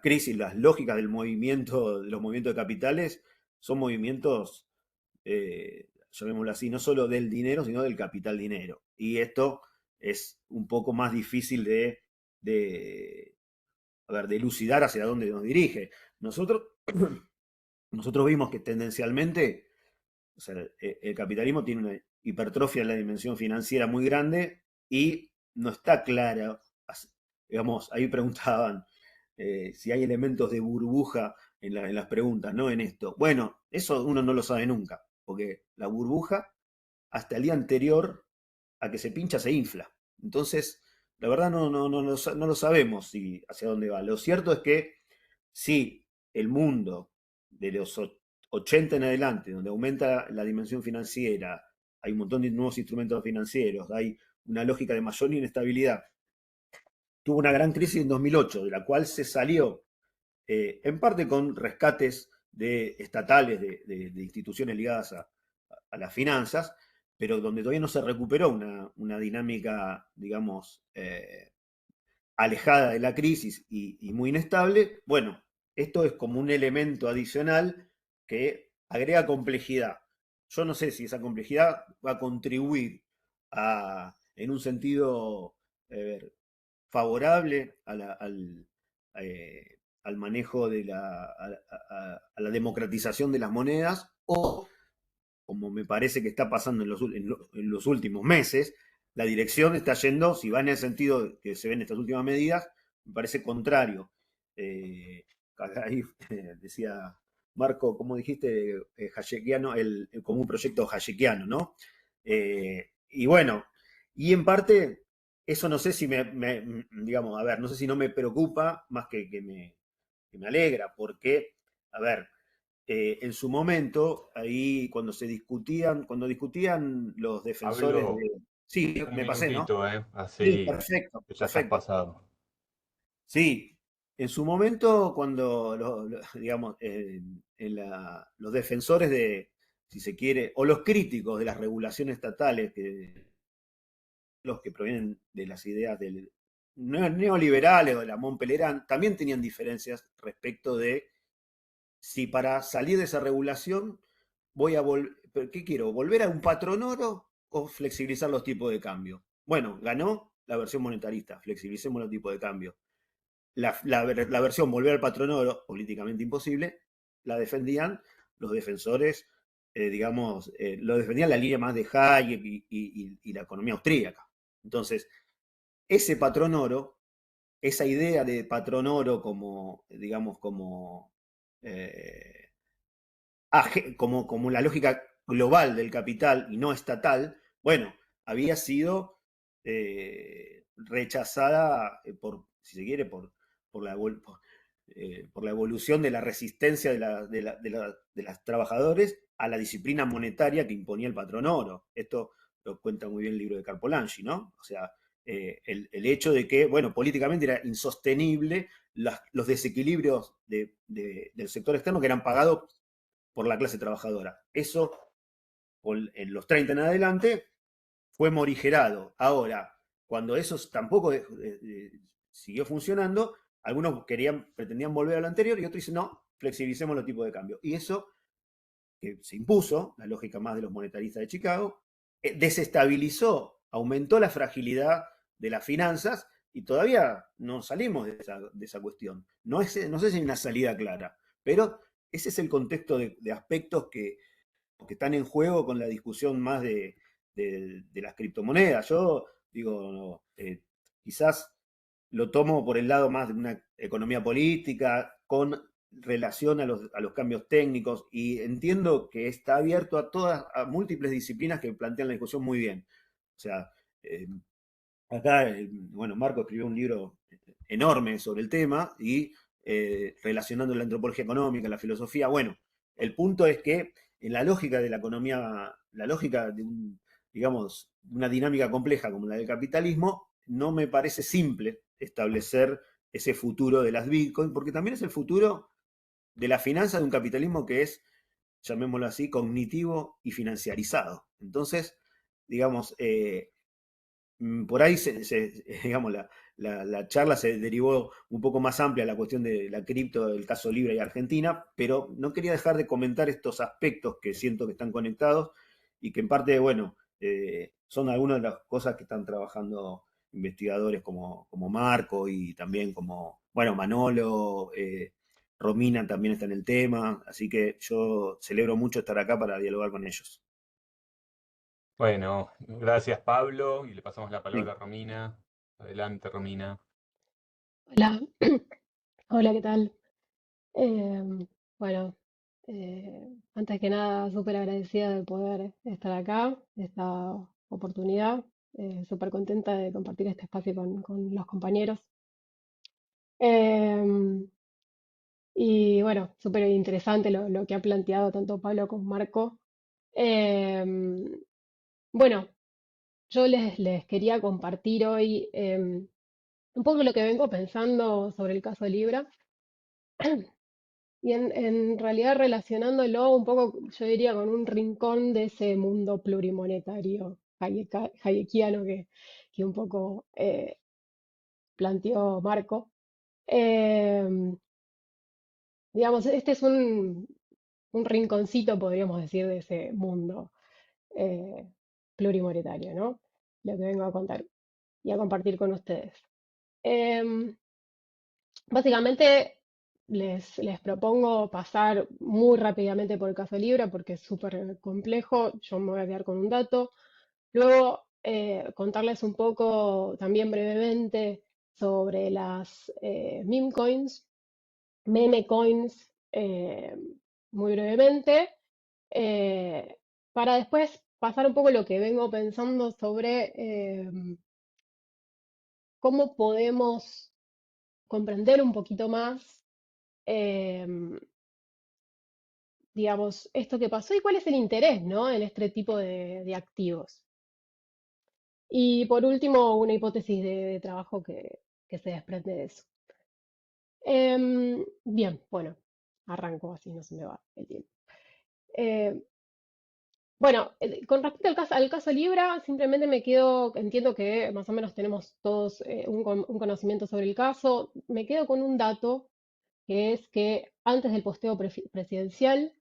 crisis, las lógicas de los movimientos de capitales son movimientos, llamémoslo así, no solo del dinero, sino del capital dinero. Y esto es un poco más difícil de elucidar hacia dónde nos dirige. Nosotros vimos que tendencialmente, o sea, el capitalismo tiene una hipertrofia en la dimensión financiera muy grande y no está clara. Digamos, ahí preguntaban si hay elementos de burbuja en las preguntas, ¿no? En esto. Bueno, eso uno no lo sabe nunca, porque la burbuja, hasta el día anterior a que se pincha, se infla. Entonces, la verdad no lo sabemos hacia dónde va. Lo cierto es que si el mundo de los 80 en adelante, donde aumenta la dimensión financiera, hay un montón de nuevos instrumentos financieros, hay una lógica de mayor inestabilidad, tuvo una gran crisis en 2008, de la cual se salió en parte con rescates estatales de instituciones ligadas a las finanzas, pero donde todavía no se recuperó una dinámica, digamos, alejada de la crisis y muy inestable. Bueno, esto es como un elemento adicional que agrega complejidad. Yo no sé si esa complejidad va a contribuir en un sentido favorable al manejo a la democratización de las monedas, o como me parece que está pasando en los últimos meses, la dirección está yendo, si va en el sentido que se ven estas últimas medidas, me parece contrario. Ahí decía Marco, como dijiste, hayekiano, como un proyecto hayekiano, ¿no? Y bueno, y en parte, eso no sé si digamos, a ver, no sé si no me preocupa más que me alegra, porque, a ver, en su momento, ahí cuando discutían los defensores Pablo, de... Sí, un me pasé, ¿no? minutito, Sí, así perfecto, que ya estás perfecto. pasado. Sí, en su momento, cuando, digamos, los defensores de, si se quiere, o los críticos de las regulaciones estatales, los que provienen de las ideas neoliberales o de la Montpellier, también tenían diferencias respecto de si para salir de esa regulación voy a volver, ¿qué quiero? ¿Volver a un patrón oro o flexibilizar los tipos de cambio? Bueno, ganó la versión monetarista, flexibilicemos los tipos de cambio. La versión volver al patrón oro, políticamente imposible, la defendían los defensores, digamos, lo defendían la línea más de Hayek y la economía austríaca. Entonces, ese patrón oro, esa idea de patrón oro como, digamos, eh, como la lógica global del capital y no estatal, bueno, había sido rechazada si se quiere, por la, por la evolución de la resistencia de las trabajadores a la disciplina monetaria que imponía el patrón oro. Esto lo cuenta muy bien el libro de Carpolangi, ¿no? O sea, el hecho de que, bueno, políticamente era insostenible los desequilibrios del sector externo que eran pagados por la clase trabajadora. Eso, en los 30 en adelante, fue morigerado. Ahora, cuando eso tampoco siguió funcionando, algunos pretendían volver a lo anterior y otros dicen, no, flexibilicemos los tipos de cambio. Y eso, que se impuso, la lógica más de los monetaristas de Chicago, desestabilizó, aumentó la fragilidad de las finanzas y todavía no salimos de esa cuestión. No sé si hay una salida clara, pero ese es el contexto de aspectos que están en juego con la discusión más de las criptomonedas. Yo digo, no, quizás lo tomo por el lado más de una economía política, con relación a los cambios técnicos, y entiendo que está abierto a múltiples disciplinas que plantean la discusión muy bien. O sea, eh, acá, bueno, Marco escribió un libro enorme sobre el tema y relacionando la antropología económica, la filosofía. Bueno, el punto es que en la lógica de la economía, la lógica de digamos, una dinámica compleja como la del capitalismo, no me parece simple establecer ese futuro de las Bitcoin, porque también es el futuro de la finanza de un capitalismo que es, llamémoslo así, cognitivo y financiarizado. Entonces, digamos, por ahí, digamos, la charla se derivó un poco más amplia a la cuestión de la cripto, del caso Libra y Argentina, pero no quería dejar de comentar estos aspectos que siento que están conectados y que en parte, bueno, son algunas de las cosas que están trabajando investigadores como Marco y también como, bueno, Manolo, Romina también está en el tema, así que yo celebro mucho estar acá para dialogar con ellos. Bueno, gracias Pablo y le pasamos la palabra Sí. a Romina. Adelante, Romina. Hola, hola, ¿qué tal? Em, bueno, antes que nada, súper agradecida de poder estar acá, esta oportunidad. Súper contenta de compartir este espacio con los compañeros. Em, y bueno, súper interesante lo que ha planteado tanto Pablo como Marco. Em, bueno, yo les quería compartir hoy un poco lo que vengo pensando sobre el caso Libra y en realidad relacionándolo un poco, yo diría, con un rincón de ese mundo plurimonetario hayekiano que un poco planteó Marco. Em, digamos, este es un rinconcito, podríamos decir, de ese mundo eh, plurimonetario, ¿no? Lo que vengo a contar y a compartir con ustedes. Em, Básicamente les propongo pasar muy rápidamente por el caso Libra porque es súper complejo. Yo me voy a quedar con un dato. Luego contarles un poco también brevemente sobre las meme coins, muy brevemente, eh, para después pasar un poco lo que vengo pensando sobre cómo podemos comprender un poquito más, em, digamos, esto que pasó y cuál es el interés, ¿no? En este tipo de activos. Y por último, una hipótesis de trabajo que se desprende de eso. Bien, bueno, arranco así, no se me va el tiempo. Eh, bueno, con respecto al caso Libra, simplemente me quedo, entiendo que más o menos tenemos todos un conocimiento sobre el caso, me quedo con un dato, que es que antes del posteo presidencial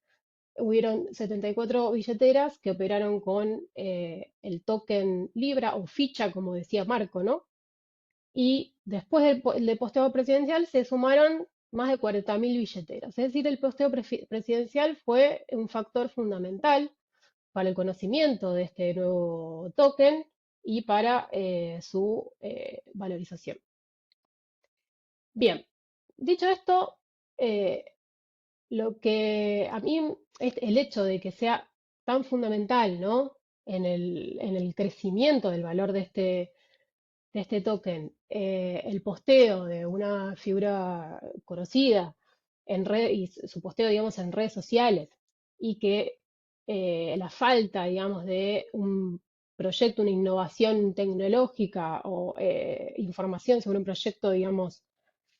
hubieron 74 billeteras que operaron con el token Libra o ficha, como decía Marco, ¿no? Y después del posteo presidencial se sumaron más de 40.000 billeteras. Es decir, el posteo presidencial fue un factor fundamental para el conocimiento de este nuevo token y para su valorización. Bien, dicho esto, eh, lo que a mí es el hecho de que sea tan fundamental, ¿no? En el crecimiento del valor de este token, el posteo de una figura conocida y su posteo, digamos, en redes sociales, y que la falta, digamos, de un proyecto, una innovación tecnológica o información sobre un proyecto, digamos,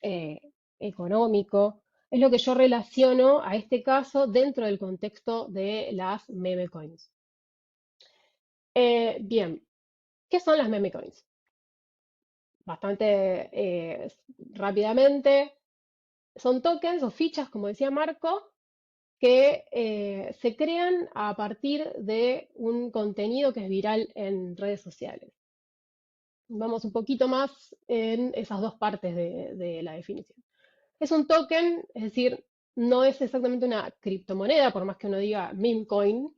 eh, económico, es lo que yo relaciono a este caso dentro del contexto de las meme coins. Bien, ¿qué son las meme coins? Bastante rápidamente, son tokens o fichas, como decía Marco, que se crean a partir de un contenido que es viral en redes sociales. Vamos un poquito más en esas dos partes de la definición. Es un token, es decir, no es exactamente una criptomoneda, por más que uno diga meme coin,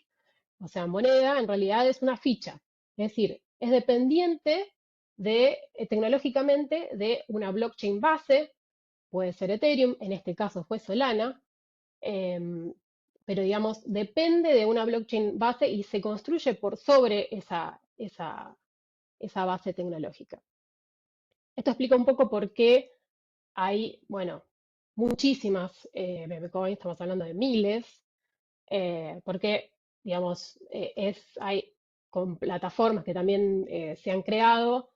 o sea, moneda, en realidad es una ficha. Es decir, es dependiente tecnológicamente de una blockchain base, puede ser Ethereum, en este caso fue Solana, em, pero digamos, depende de una blockchain base y se construye por sobre esa base tecnológica. Esto explica un poco por qué hay, bueno, muchísimas meme coins, estamos hablando de miles, porque, digamos, hay con plataformas que también se han creado,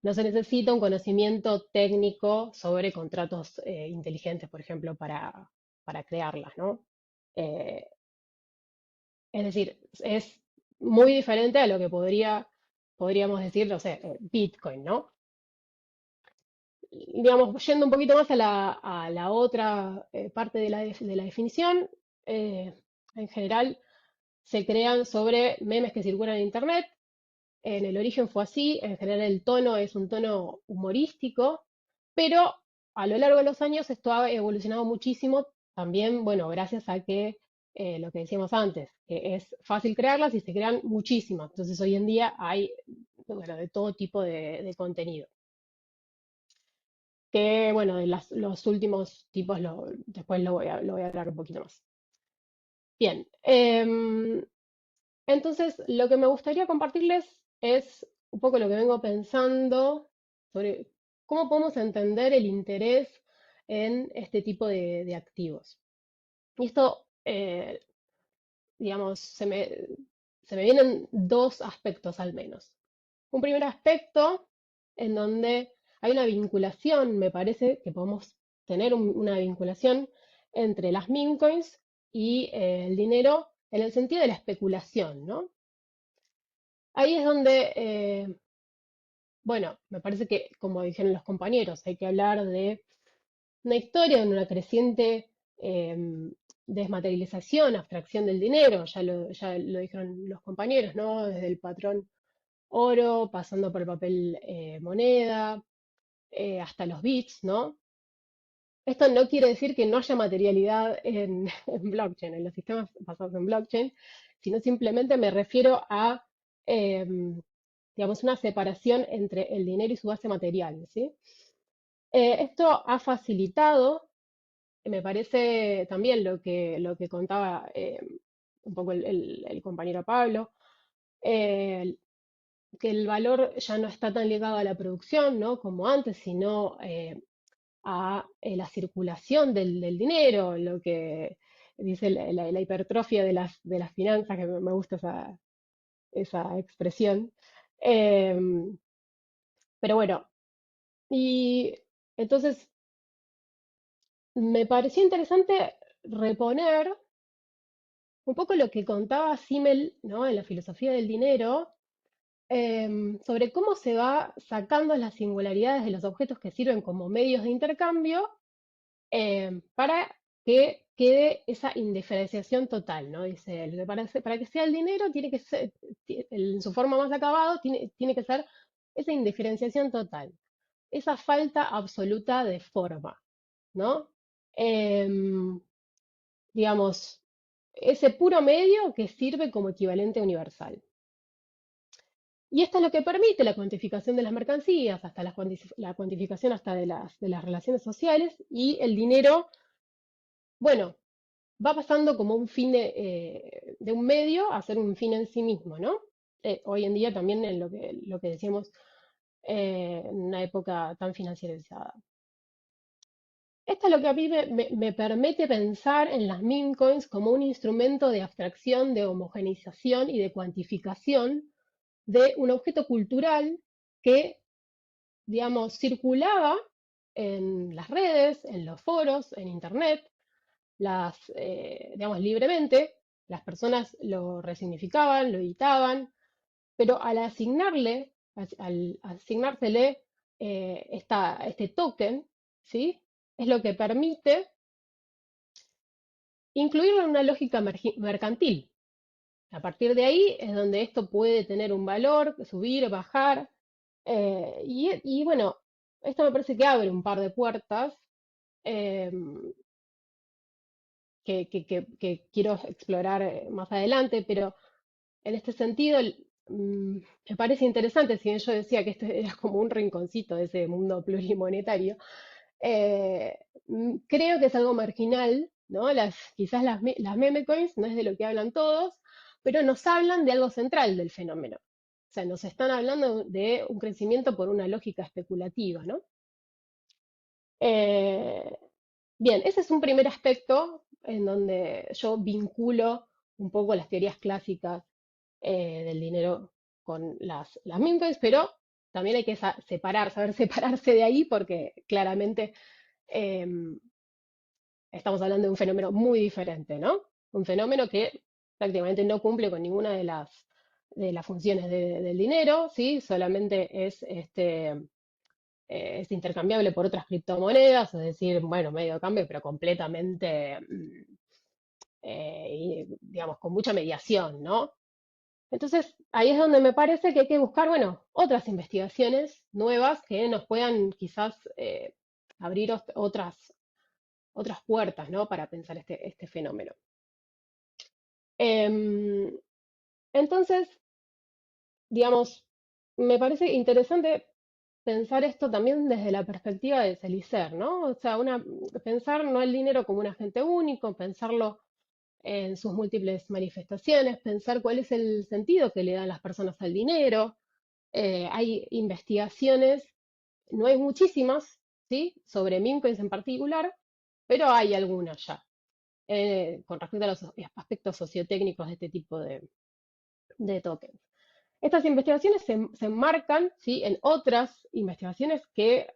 no se necesita un conocimiento técnico sobre contratos inteligentes, por ejemplo, para crearlas, ¿no? Eh, es decir, es muy diferente a lo que podríamos decir, no sé, Bitcoin, ¿no? Digamos, yendo un poquito más a la otra parte de la definición, eh, en general se crean sobre memes que circulan en Internet. En el origen fue así, en general el tono es un tono humorístico, pero a lo largo de los años esto ha evolucionado muchísimo, también, bueno, gracias a que lo que decíamos antes, que es fácil crearlas y se crean muchísimas. Entonces hoy en día hay, bueno, de todo tipo de contenido. Que, bueno, de los últimos tipos después lo voy a hablar un poquito más. Bien, entonces lo que me gustaría compartirles es un poco lo que vengo pensando sobre cómo podemos entender el interés en este tipo de activos. Y esto, digamos, se me vienen dos aspectos al menos. Un primer aspecto en donde hay una vinculación, me parece que podemos tener una vinculación entre las meme coins y el dinero en el sentido de la especulación, ¿no? Ahí es donde, bueno, me parece que, como dijeron los compañeros, hay que hablar de una historia en una creciente desmaterialización, abstracción del dinero, ya lo dijeron los compañeros, ¿no? Desde el patrón oro, pasando por el papel moneda, hasta los bits, ¿no? Esto no quiere decir que no haya materialidad en blockchain, en los sistemas basados en blockchain, sino simplemente me refiero a, digamos, una separación entre el dinero y su base material, ¿sí? Esto ha facilitado, me parece también lo que contaba un poco el compañero Pablo, eh, que el valor ya no está tan ligado a la producción, ¿no? Como antes, sino a la circulación del dinero, lo que dice la hipertrofia de las finanzas, que me gusta esa expresión. Em, pero bueno, y entonces me pareció interesante reponer un poco lo que contaba Simmel, ¿no? En la filosofía del dinero, sobre cómo se va sacando las singularidades de los objetos que sirven como medios de intercambio para que quede esa indiferenciación total, ¿no? Dice él, que para que sea el dinero tiene que ser, en su forma más acabado, tiene que ser esa indiferenciación total, esa falta absoluta de forma, ¿no? Em, digamos, ese puro medio que sirve como equivalente universal. Y esto es lo que permite la cuantificación de las mercancías, hasta la cuantificación hasta de las relaciones sociales, y el dinero, bueno, va pasando como un fin de un medio a ser un fin en sí mismo, ¿no? Hoy en día también en lo que decíamos en una época tan financierizada. Esto es lo que a mí me permite pensar en las meme coins como un instrumento de abstracción, de homogeneización y de cuantificación de un objeto cultural que, digamos, circulaba en las redes, en los foros, en Internet, digamos, libremente. Las personas lo resignificaban, lo editaban, pero al asignársele este token, ¿sí? Es lo que permite incluirlo en una lógica mercantil. A partir de ahí es donde esto puede tener un valor, subir, bajar, y bueno, esto me parece que abre un par de puertas eh, que quiero explorar más adelante, pero en este sentido me parece interesante, si bien yo decía que este era como un rinconcito de ese mundo plurimonetario, creo que es algo marginal, ¿no? Quizás las meme coins no es de lo que hablan todos, pero nos hablan de algo central del fenómeno. O sea, nos están hablando de un crecimiento por una lógica especulativa, ¿no? Eh, Bien, ese es un primer aspecto en donde yo vinculo un poco las teorías clásicas del dinero con las meme coins, pero también hay que saber separarse de ahí porque claramente em, estamos hablando de un fenómeno muy diferente, ¿no? Un fenómeno que prácticamente no cumple con ninguna de las funciones del dinero, ¿sí? Solamente es intercambiable por otras criptomonedas, es decir, bueno, medio de cambio, pero completamente, digamos, con mucha mediación, ¿no? Entonces, ahí es donde me parece que hay que buscar, bueno, otras investigaciones nuevas que nos puedan quizás abrir otras puertas, ¿no? Para pensar este fenómeno. Em, entonces, digamos, me parece interesante pensar esto también desde la perspectiva de Celicer, ¿no? O sea, pensar no el dinero como un agente único, pensarlo en sus múltiples manifestaciones, pensar cuál es el sentido que le dan las personas al dinero, hay investigaciones, no hay muchísimas, ¿sí? Sobre meme coins en particular, pero hay algunas ya, con respecto a los aspectos sociotécnicos de este tipo de tokens. Estas investigaciones se enmarcan, ¿sí? En otras investigaciones que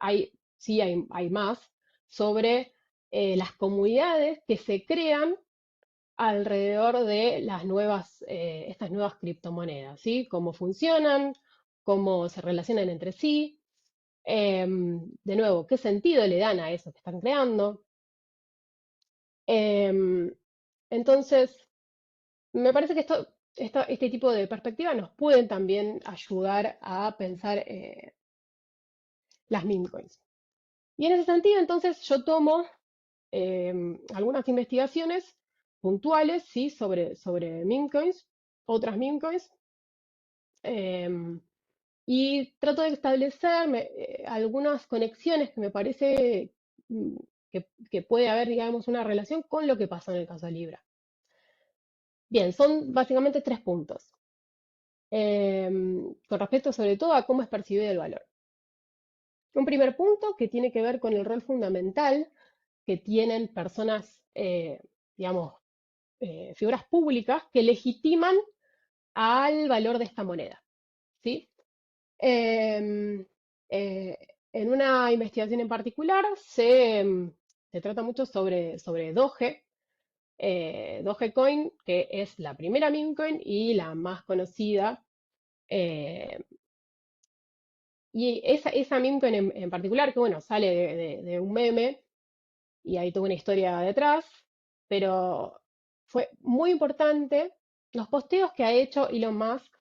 sí hay más sobre las comunidades que se crean alrededor de estas nuevas criptomonedas, ¿sí? Cómo funcionan, cómo se relacionan entre sí, de nuevo, qué sentido le dan a eso que están creando. Em, entonces, me parece que este tipo de perspectivas nos pueden también ayudar a pensar las meme coins. Y en ese sentido, entonces, yo tomo algunas investigaciones puntuales, ¿sí? sobre meme coins, otras meme coins, y trato de establecer algunas conexiones que me parece que puede haber, digamos, una relación con lo que pasó en el caso de Libra. Bien, son básicamente 3 puntos, con respecto sobre todo a cómo es percibido el valor. Un primer punto que tiene que ver con el rol fundamental que tienen personas, digamos, figuras públicas que legitiman al valor de esta moneda, ¿sí? Em, eh, en una investigación en particular se trata mucho sobre Doge, Dogecoin, que es la primera meme coin y la más conocida. eh, y esa meme coin en particular, que bueno, sale de un meme y hay toda una historia detrás, pero fue muy importante los posteos que ha hecho Elon Musk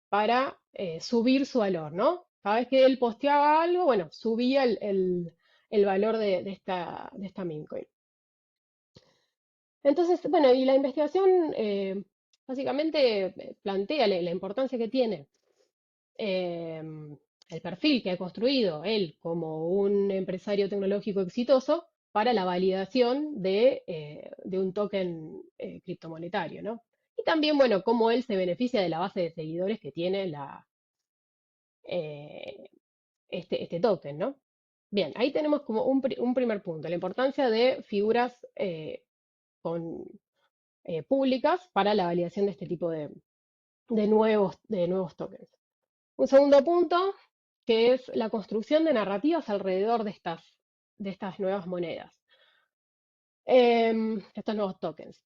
para subir su valor, ¿no? Cada vez que él posteaba algo, bueno, subía el valor de esta meme coin. Entonces, bueno, y la investigación básicamente plantea la importancia que tiene eh, el perfil que ha construido él como un empresario tecnológico exitoso para la validación de un token criptomonetario, ¿no? Y también, bueno, cómo él se beneficia de la base de seguidores que tiene eh, este token, ¿no? Bien, ahí tenemos como un primer punto, la importancia de figuras públicas para la validación de este tipo de nuevos tokens. Un segundo punto, que es la construcción de narrativas alrededor de estas nuevas monedas, estos nuevos tokens.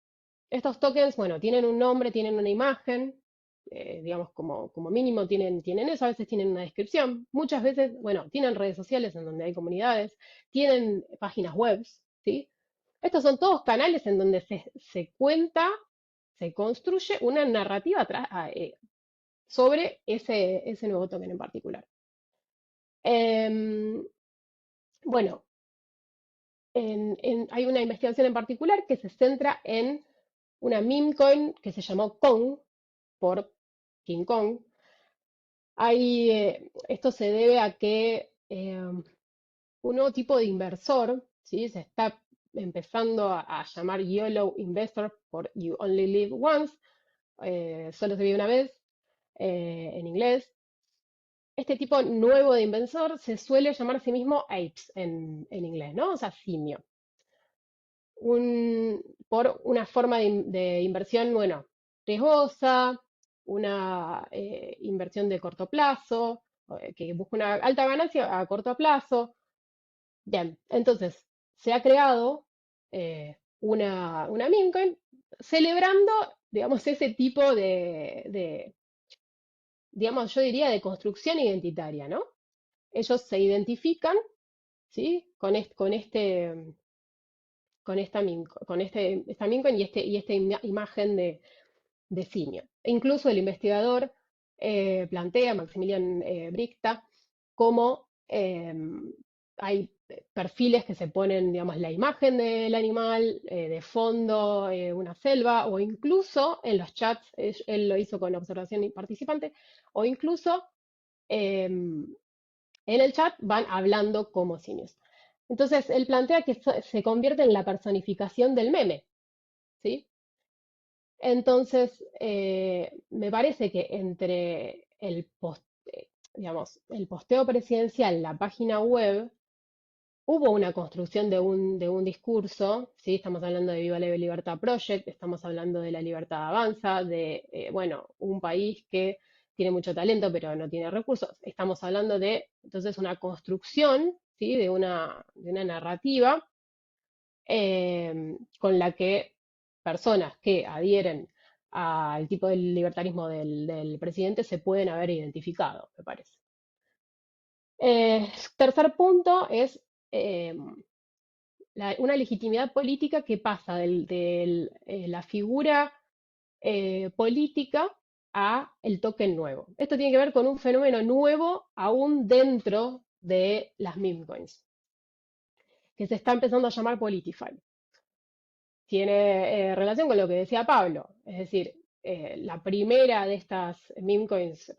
Estos tokens, bueno, tienen un nombre, tienen una imagen, digamos, como mínimo tienen eso, a veces tienen una descripción, muchas veces, bueno, tienen redes sociales en donde hay comunidades, tienen páginas web, ¿sí? Estos son todos canales en donde se cuenta, se construye una narrativa sobre ese nuevo token en particular. Bueno, hay una investigación en particular que se centra en una meme coin que se llamó Kong, por King Kong. Esto se debe a que un nuevo tipo de inversor, ¿sí? Se está empezando a llamar YOLO Investor por You Only Live Once, solo se vive una vez, en inglés. Este tipo nuevo de inversor se suele llamar a sí mismo apes en inglés, ¿no? O sea, simio. Por una forma de inversión, bueno, riesgosa, una inversión de corto plazo, que busca una alta ganancia a corto plazo. Bien, entonces se ha creado una meme coin celebrando, digamos, ese tipo digamos, yo diría, de construcción identitaria, ¿no? Ellos se identifican, ¿sí? Esta meme coin y esta imagen de simio. E incluso el investigador plantea, Maximilian Brichta, cómo hay perfiles que se ponen, digamos, la imagen del animal, de fondo una selva, o incluso en los chats, él lo hizo con observación y participante, o incluso en el chat van hablando como simios. Entonces, él plantea que se convierte en la personificación del meme, ¿sí? Entonces, me parece que entre digamos, el posteo presidencial, la página web, hubo una construcción de un discurso, ¿sí? Estamos hablando de Viva la Libertad Project, estamos hablando de La Libertad Avanza, de, bueno, un país que tiene mucho talento pero no tiene recursos. Estamos hablando de, entonces, una construcción, ¿sí? De una narrativa con la que personas que adhieren al tipo de libertarismo del presidente se pueden haber identificado, me parece. Tercer punto es una legitimidad política que pasa de la figura política a el token nuevo. Esto tiene que ver con un fenómeno nuevo aún dentro de las meme coins, que se está empezando a llamar Politify. Tiene relación con lo que decía Pablo, es decir, la primera de estas meme coins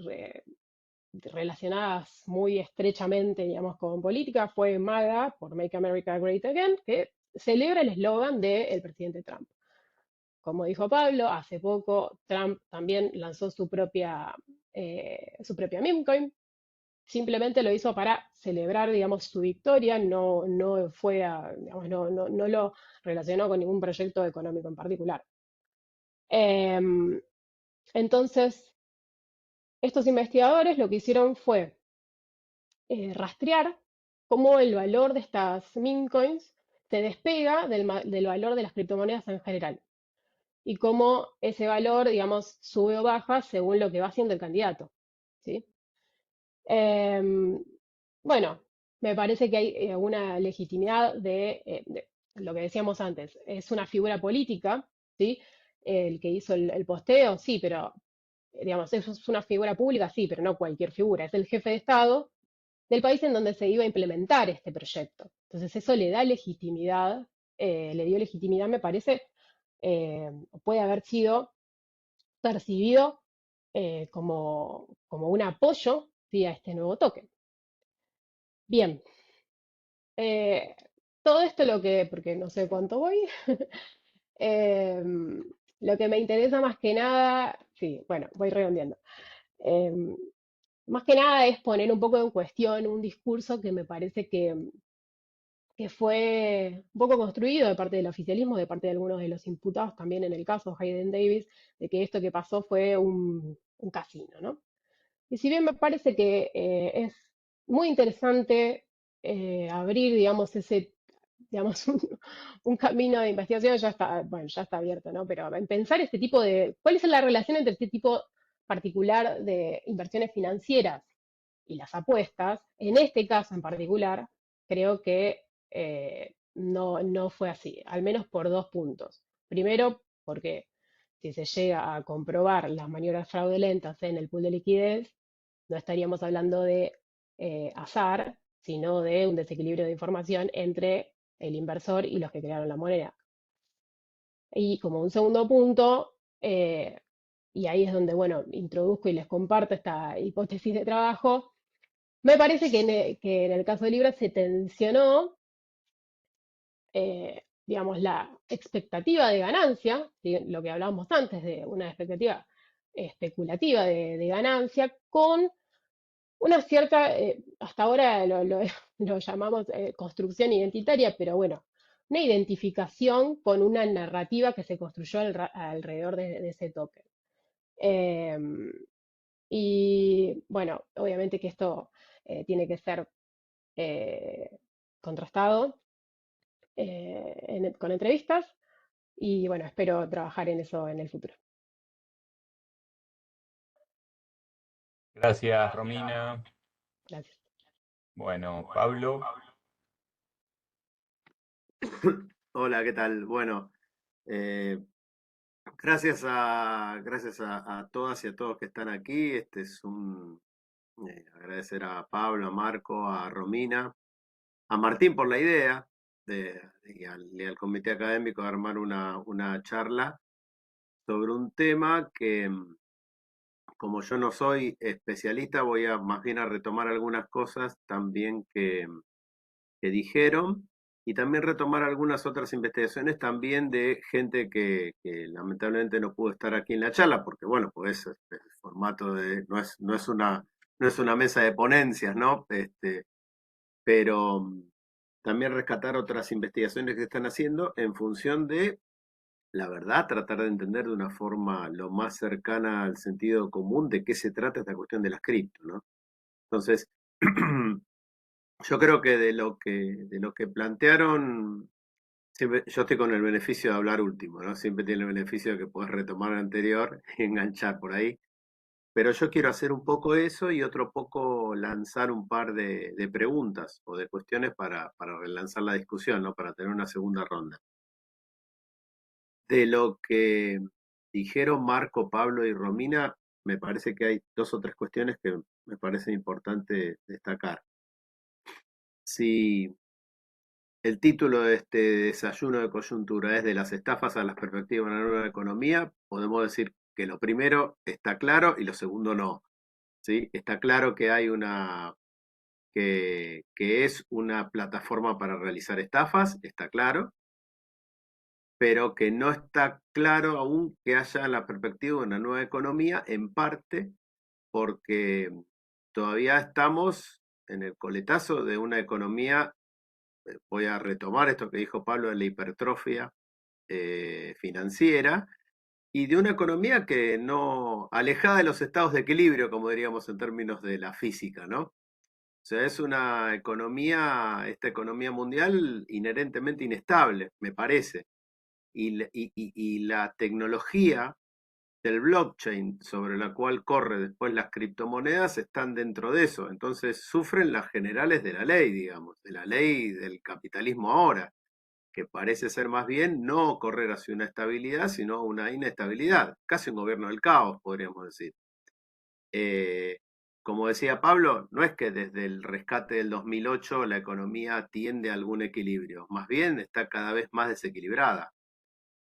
relacionadas muy estrechamente, digamos, con política fue MAGA, por Make America Great Again, que celebra el eslogan del presidente Trump. Como dijo Pablo, hace poco Trump también lanzó su propia meme coin. Simplemente lo hizo para celebrar, digamos, su victoria, no fue digamos, no lo relacionó con ningún proyecto económico en particular. Entonces, estos investigadores lo que hicieron fue rastrear cómo el valor de estas meme coins se despega del valor de las criptomonedas en general y cómo ese valor, digamos, sube o baja según lo que va haciendo el candidato, ¿sí? Bueno, me parece que hay una legitimidad de lo que decíamos antes. Es una figura política, ¿sí? El que hizo el posteo, sí, pero, digamos, es una figura pública, sí, pero no cualquier figura. Es el jefe de Estado del país en donde se iba a implementar este proyecto. Entonces, eso le da legitimidad, le dio legitimidad, me parece, puede haber sido percibido como un apoyo, ¿sí? A este nuevo token. Bien, eh, todo esto porque no sé cuánto voy, em, lo que me interesa más que nada, sí, bueno, voy redondeando. Em, Más que nada es poner un poco en cuestión un discurso que me parece que fue un poco construido de parte del oficialismo, de parte de algunos de los imputados, también en el caso Hayden Davis, de que esto que pasó fue un casino, ¿no? Y si bien me parece que es muy interesante abrir, digamos, digamos, un camino de investigación, ya está, bueno, ya está abierto, ¿no? Pero en pensar este tipo ¿cuál es la relación entre este tipo particular de inversiones financieras y las apuestas? En este caso en particular, creo que no fue así, al menos por dos puntos. Primero, porque si se llega a comprobar las maniobras fraudulentas en el pool de liquidez, no estaríamos hablando de azar, sino de un desequilibrio de información entre el inversor y los que crearon la moneda. Y como un segundo punto, y ahí es donde, bueno, introduzco y les comparto esta hipótesis de trabajo, me parece que en el caso de Libra se tensionó, digamos, la expectativa de ganancia, ¿sí? Lo que hablábamos antes de una expectativa especulativa de ganancia, con una cierta, hasta ahora lo llamamos construcción identitaria, pero bueno, una identificación con una narrativa que se construyó alrededor de ese token. Y bueno, obviamente que esto tiene que ser contrastado con entrevistas y bueno, espero trabajar en eso en el futuro. Gracias, Romina. Gracias. Bueno, Pablo. Hola, ¿qué tal? Bueno, gracias a todas y a todos que están aquí. Este es agradecer a Pablo, a Marco, a Romina, a Martín por la idea y al comité académico de armar una charla sobre un tema que, como yo no soy especialista, voy a más bien a retomar algunas cosas también que dijeron y también retomar algunas otras investigaciones también de gente que lamentablemente no pudo estar aquí en la charla, porque bueno, pues el formato no es una no es una mesa de ponencias, ¿no? Pero también rescatar otras investigaciones que están haciendo en función de, la verdad, tratar de entender de una forma lo más cercana al sentido común de qué se trata esta cuestión de las cripto, ¿no? Entonces, yo creo que de lo que plantearon, yo estoy con el beneficio de hablar último, ¿no? Siempre tiene el beneficio de que puedes retomar el anterior y enganchar por ahí. Pero yo quiero hacer un poco eso y otro poco lanzar un par de preguntas o de cuestiones para relanzar la discusión, ¿no? Para tener una segunda ronda. De lo que dijeron Marco, Pablo y Romina, me parece que hay 2 o 3 cuestiones que me parece importante destacar. Si el título de este desayuno de coyuntura es de las estafas a las perspectivas de una nueva economía, podemos decir que lo primero está claro y lo segundo no. ¿Sí? Está claro que hay que es una plataforma para realizar estafas, está claro, pero que no está claro aún que haya la perspectiva de una nueva economía, en parte porque todavía estamos en el coletazo de una economía, voy a retomar esto que dijo Pablo de la hipertrofia financiera, y de una economía que no, alejada de los estados de equilibrio, como diríamos en términos de la física, ¿no? O sea, es una economía, esta economía mundial, inherentemente inestable, me parece. Y la tecnología del blockchain sobre la cual corre después las criptomonedas están dentro de eso. Entonces sufren las generales de la ley, digamos, de la ley del capitalismo ahora, que parece ser más bien no correr hacia una estabilidad, sino una inestabilidad, casi un gobierno del caos, podríamos decir. Eh, Como decía Pablo, no es que desde el rescate del 2008 la economía tiende a algún equilibrio, más bien está cada vez más desequilibrada.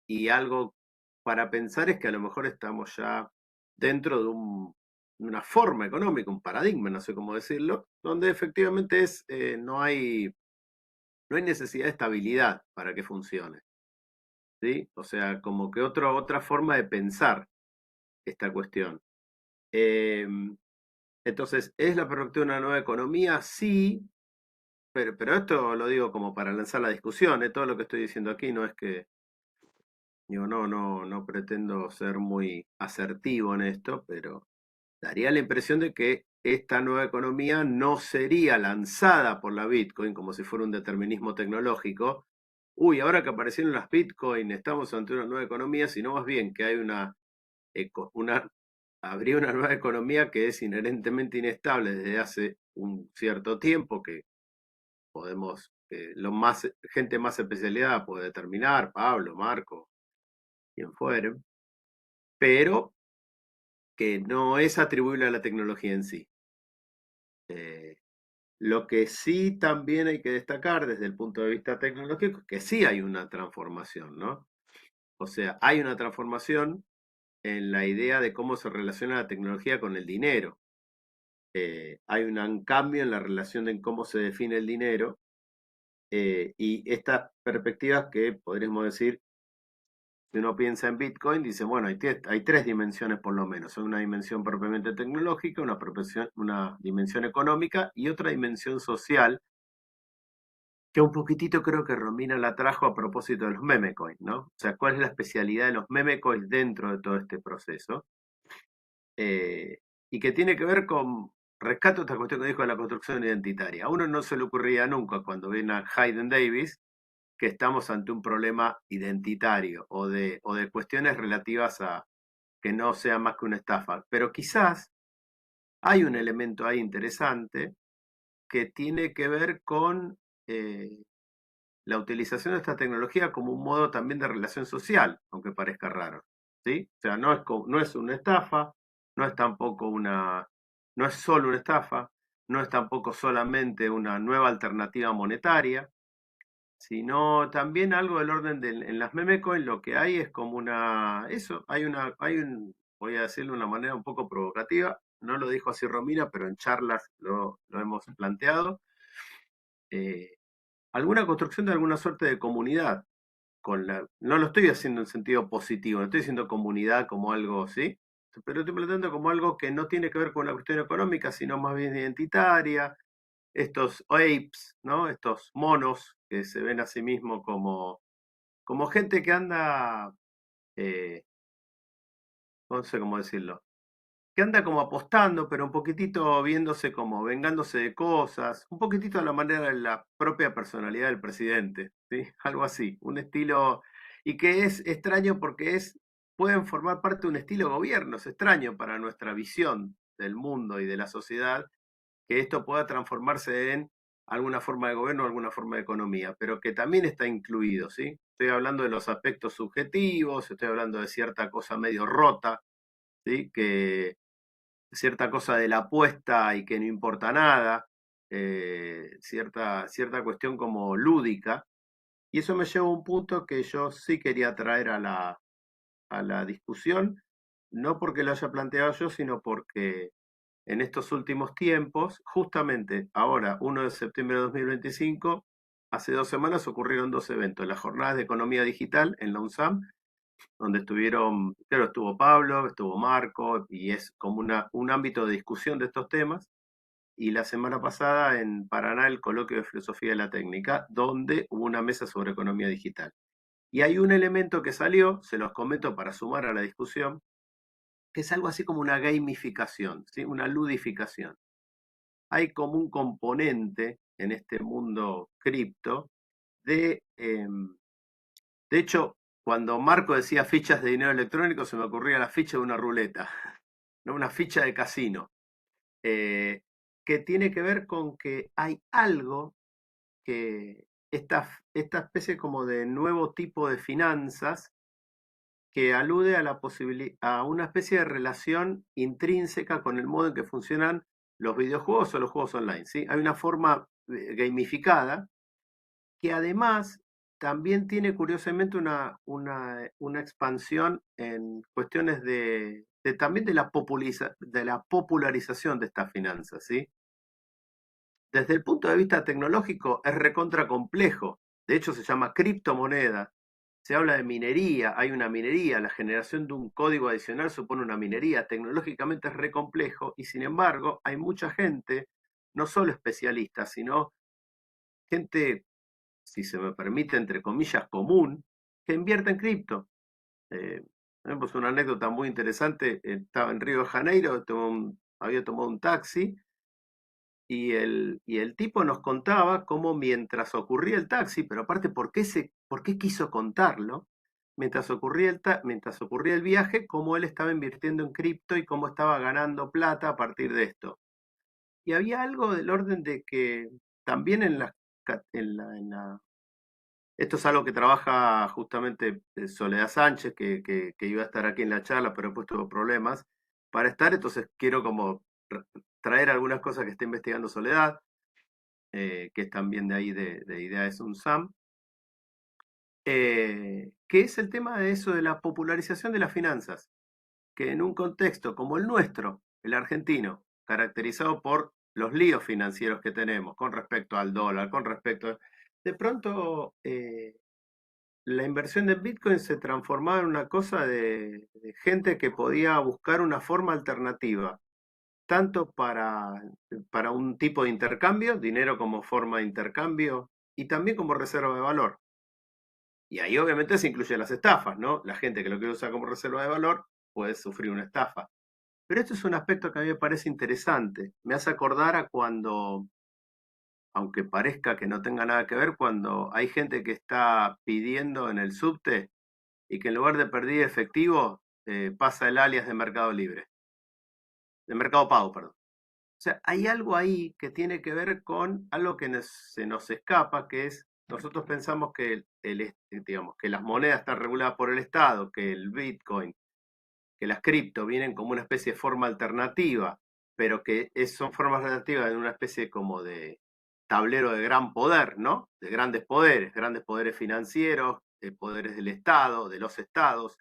Y algo para pensar es que a lo mejor estamos ya dentro de una forma económica, un paradigma, no sé cómo decirlo, donde efectivamente no hay necesidad de estabilidad para que funcione. ¿Sí? O sea, como que otra forma de pensar esta cuestión. Entonces, ¿es la perspectiva de una nueva economía? Sí, pero esto lo digo como para lanzar la discusión, ¿eh? Todo lo que estoy diciendo aquí no es que, digo, no pretendo ser muy asertivo en esto, pero daría la impresión de que esta nueva economía no sería lanzada por la Bitcoin como si fuera un determinismo tecnológico. Uy, ahora que aparecieron las Bitcoin, estamos ante una nueva economía, sino más bien que hay habría una nueva economía que es inherentemente inestable desde hace un cierto tiempo, que podemos, gente más especializada puede determinar, Pablo, Marco, quien fuere, pero que no es atribuible a la tecnología en sí. Lo que sí también hay que destacar desde el punto de vista tecnológico es que sí hay una transformación, ¿no? O sea, hay una transformación en la idea de cómo se relaciona la tecnología con el dinero. Hay un cambio en la relación de cómo se define el dinero y estas perspectivas que podríamos decir, si uno piensa en Bitcoin, dice, bueno, hay 3 dimensiones por lo menos. Son una dimensión propiamente tecnológica, una dimensión económica y otra dimensión social, que un poquitito creo que Romina la trajo a propósito de los meme coins, ¿no? O sea, ¿cuál es la especialidad de los meme coins dentro de todo este proceso? Y que tiene que ver con, rescato esta cuestión que dijo de la construcción identitaria. A uno no se le ocurría nunca cuando ven a Hayden Davis que estamos ante un problema identitario o de cuestiones relativas a que no sea más que una estafa. Pero quizás hay un elemento ahí interesante que tiene que ver con la utilización de esta tecnología como un modo también de relación social, aunque parezca raro. ¿Sí? O sea, no es una estafa, no es tampoco no es solo una estafa, no es tampoco solamente una nueva alternativa monetaria, sino también algo del orden en las meme coins lo que hay es como voy a decirlo de una manera un poco provocativa, no lo dijo así Romina, pero en charlas lo hemos planteado, eh, alguna construcción de alguna suerte de comunidad, no lo estoy haciendo en sentido positivo, no estoy diciendo comunidad como algo, ¿sí? pero estoy planteando como algo que no tiene que ver con una cuestión económica, sino más bien identitaria. Estos apes, ¿no? Estos monos que se ven a sí mismos como gente que anda, no sé cómo decirlo, que anda como apostando, pero un poquitito viéndose como vengándose de cosas, un poquitito a la manera de la propia personalidad del presidente, ¿sí? Algo así, un estilo, y que es extraño porque pueden formar parte de un estilo de gobierno, es extraño para nuestra visión del mundo y de la sociedad que esto pueda transformarse en alguna forma de gobierno o alguna forma de economía, pero que también está incluido, ¿sí? Estoy hablando de los aspectos subjetivos, estoy hablando de cierta cosa medio rota, ¿sí? Que cierta cosa de la apuesta y que no importa nada, cierta cuestión como lúdica, y eso me lleva a un punto que yo sí quería traer a la discusión, no porque lo haya planteado yo, sino porque en estos últimos tiempos, justamente ahora, 1 de septiembre de 2025, hace 2 semanas ocurrieron 2 eventos, las jornadas de economía digital en la UNSAM, donde estuvieron, claro, estuvo Pablo, estuvo Marco, y es como un ámbito de discusión de estos temas, y la semana pasada en Paraná el coloquio de filosofía de la técnica, donde hubo una mesa sobre economía digital. Y hay un elemento que salió, se los comento para sumar a la discusión, que es algo así como una gamificación, ¿sí? Una ludificación. Hay como un componente en este mundo cripto de hecho, cuando Marco decía fichas de dinero electrónico, se me ocurría la ficha de una ruleta, ¿no? Una ficha de casino, que tiene que ver con que hay algo que esta especie como de nuevo tipo de finanzas que alude a a una especie de relación intrínseca con el modo en que funcionan los videojuegos o los juegos online, ¿sí? Hay una forma gamificada que además también tiene curiosamente una expansión en cuestiones también de de la popularización de estas finanzas, ¿sí? Desde el punto de vista tecnológico es recontra complejo, de hecho se llama criptomoneda, se habla de minería, hay una minería, la generación de un código adicional supone una minería, tecnológicamente es re complejo y sin embargo hay mucha gente, no solo especialistas, sino gente, si se me permite, entre comillas, común, que invierte en cripto. Tenemos una anécdota muy interesante, estaba en Río de Janeiro, había tomado un taxi y el tipo nos contaba cómo mientras ocurría el taxi, pero aparte, ¿por qué quiso contarlo? Mientras ocurría el viaje, cómo él estaba invirtiendo en cripto y cómo estaba ganando plata a partir de esto. Y había algo del orden de que también esto es algo que trabaja justamente Soledad Sánchez, que iba a estar aquí en la charla, pero después tuvo problemas para estar, entonces quiero como traer algunas cosas que está investigando Soledad, que es también de ahí de Ideas UNSAM, que es el tema de eso de la popularización de las finanzas, que en un contexto como el nuestro, el argentino, caracterizado por los líos financieros que tenemos con respecto al dólar, de pronto la inversión en Bitcoin se transformaba en una cosa de gente que podía buscar una forma alternativa, tanto para un tipo de intercambio, dinero como forma de intercambio, y también como reserva de valor. Y ahí obviamente se incluyen las estafas, ¿no? La gente que lo quiere usar como reserva de valor puede sufrir una estafa. Pero esto es un aspecto que a mí me parece interesante. Me hace acordar a cuando, aunque parezca que no tenga nada que ver, cuando hay gente que está pidiendo en el subte y que en lugar de pedir efectivo pasa el alias de Mercado Libre, de Mercado Pago, perdón. O sea, hay algo ahí que tiene que ver con algo que se nos escapa, que es, nosotros pensamos que, digamos, que las monedas están reguladas por el Estado, que el Bitcoin, que las cripto vienen como una especie de forma alternativa, pero que son formas alternativas de una especie como de tablero de gran poder, ¿no? De grandes poderes financieros, de poderes del Estado, de los estados,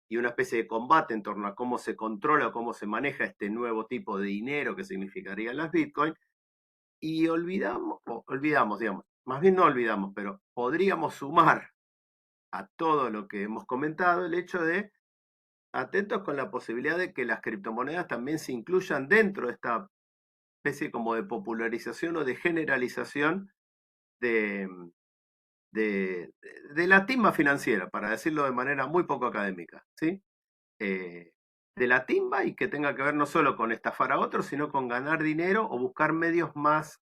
y una especie de combate en torno a cómo se controla o cómo se maneja este nuevo tipo de dinero que significarían las Bitcoin, y olvidamos, digamos, más bien no olvidamos, pero podríamos sumar a todo lo que hemos comentado el hecho de atentos con la posibilidad de que las criptomonedas también se incluyan dentro de esta especie como de popularización o de generalización de, de la timba financiera, para decirlo de manera muy poco académica, ¿sí? De la timba, y que tenga que ver no solo con estafar a otros, sino con ganar dinero o buscar medios más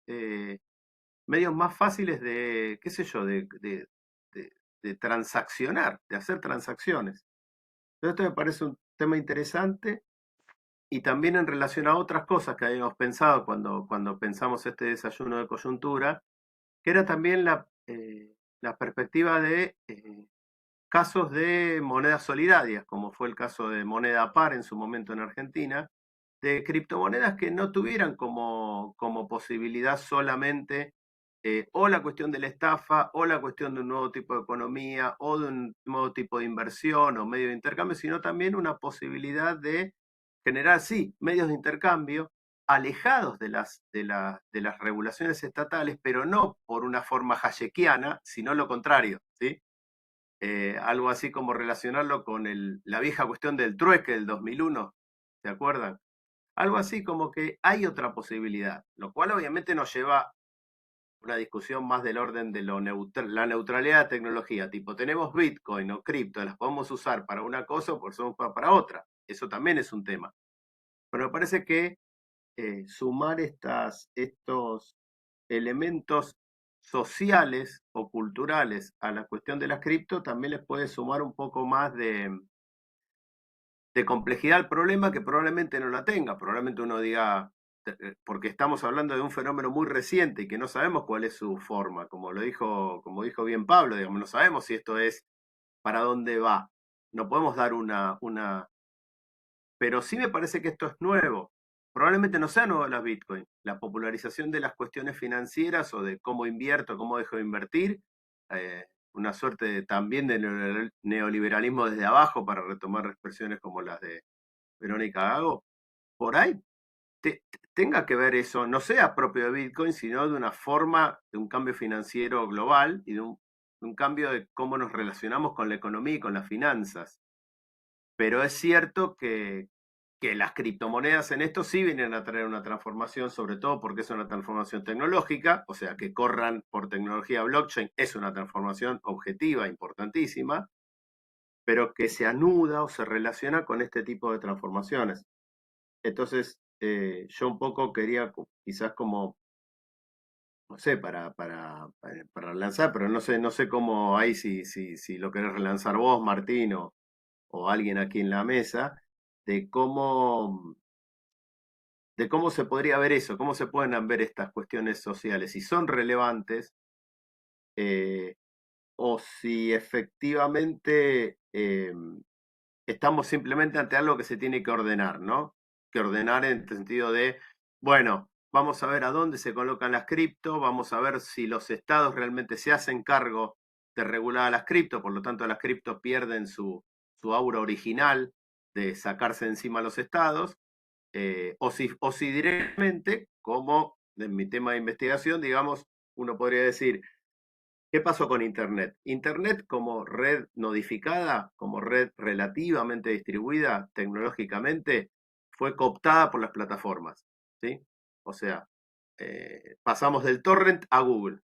fáciles de, qué sé yo, de transaccionar, de hacer transacciones. Entonces, esto me parece un tema interesante, y también en relación a otras cosas que habíamos pensado cuando pensamos este desayuno de coyuntura, que era también la perspectiva de casos de monedas solidarias, como fue el caso de Moneda Par en su momento en Argentina, de criptomonedas que no tuvieran como posibilidad solamente o la cuestión de la estafa, o la cuestión de un nuevo tipo de economía, o de un nuevo tipo de inversión o medio de intercambio, sino también una posibilidad de generar, sí, medios de intercambio alejados de las regulaciones estatales, pero no por una forma hayekiana, sino lo contrario, ¿sí? Algo así como relacionarlo con la vieja cuestión del trueque del 2001, ¿se acuerdan? Algo así como que hay otra posibilidad, lo cual obviamente nos lleva a una discusión más del orden de la neutralidad de tecnología, tipo, tenemos Bitcoin o cripto, las podemos usar para una cosa o para otra, eso también es un tema. Pero me parece que sumar estos elementos sociales o culturales a la cuestión de las cripto también les puede sumar un poco más de complejidad al problema, que probablemente no la tenga. Probablemente uno diga, porque estamos hablando de un fenómeno muy reciente y que no sabemos cuál es su forma, como dijo bien Pablo, digamos, no sabemos si esto es para dónde va. No podemos dar pero sí me parece que esto es nuevo. Probablemente no sea nuevo la Bitcoin. La popularización de las cuestiones financieras o de cómo invierto, cómo dejo de invertir, una suerte también de neoliberalismo desde abajo, para retomar expresiones como las de Verónica Gago, por ahí tenga que ver eso, no sea propio de Bitcoin, sino de una forma de un cambio financiero global y de un cambio de cómo nos relacionamos con la economía y con las finanzas. Pero es cierto que las criptomonedas en esto sí vienen a traer una transformación, sobre todo porque es una transformación tecnológica, o sea, que corran por tecnología blockchain es una transformación objetiva, importantísima, pero que se anuda o se relaciona con este tipo de transformaciones. Entonces, yo un poco quería quizás como, no sé, para relanzar, pero no sé cómo ahí, si lo querés relanzar vos, Martín, o alguien aquí en la mesa, de cómo se podría ver eso, cómo se pueden ver estas cuestiones sociales, si son relevantes, o si efectivamente estamos simplemente ante algo que se tiene que ordenar, ¿no? Que ordenar en el sentido de, bueno, vamos a ver a dónde se colocan las cripto, vamos a ver si los estados realmente se hacen cargo de regular las cripto, por lo tanto las cripto pierden su aura original de sacarse encima a los estados, o si directamente, como en mi tema de investigación, digamos, uno podría decir, ¿qué pasó con Internet? Internet, como red nodificada, como red relativamente distribuida tecnológicamente, fue cooptada por las plataformas, ¿sí? O sea, pasamos del torrent a Google.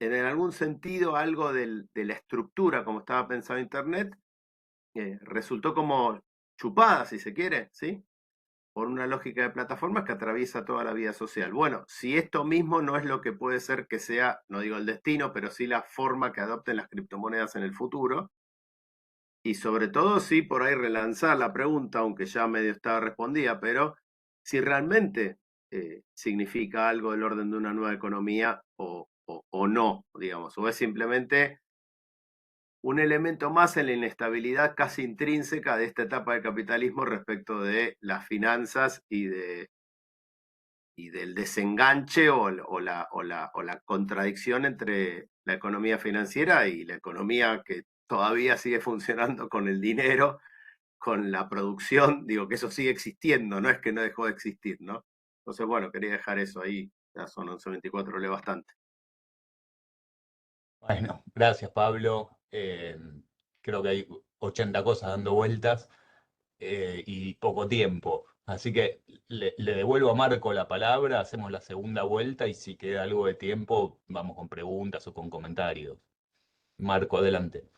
En algún sentido, algo de la estructura como estaba pensado Internet resultó como chupada, si se quiere, ¿sí? Por una lógica de plataformas que atraviesa toda la vida social. Bueno, si esto mismo no es lo que puede ser que sea, no digo el destino, pero sí la forma que adopten las criptomonedas en el futuro, y sobre todo sí por ahí relanzar la pregunta, aunque ya medio estaba respondida, pero si realmente significa algo del orden de una nueva economía o no, digamos, o es simplemente un elemento más en la inestabilidad casi intrínseca de esta etapa del capitalismo respecto de las finanzas y del desenganche o la contradicción entre la economía financiera y la economía que todavía sigue funcionando con el dinero, con la producción, digo que eso sigue existiendo, no es que no dejó de existir, ¿no? Entonces, bueno, quería dejar eso ahí, ya son 11:24, le bastante. Bueno, gracias Pablo. Creo que hay 80 cosas dando vueltas. y poco tiempo. Así que le devuelvo a Marco la palabra, hacemos la segunda vuelta y si queda algo de tiempo, vamos con preguntas o con comentarios. Marco, adelante.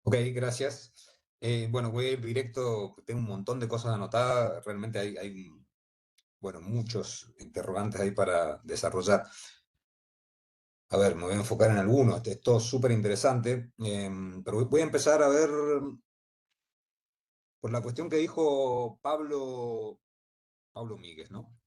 Ok, gracias. Bueno, voy a ir directo, tengo un montón de cosas anotadas, realmente bueno, muchos interrogantes ahí para desarrollar. A ver, me voy a enfocar en algunos, esto es todo súper interesante, pero voy a empezar a ver por la cuestión que dijo Pablo Míguez, ¿no?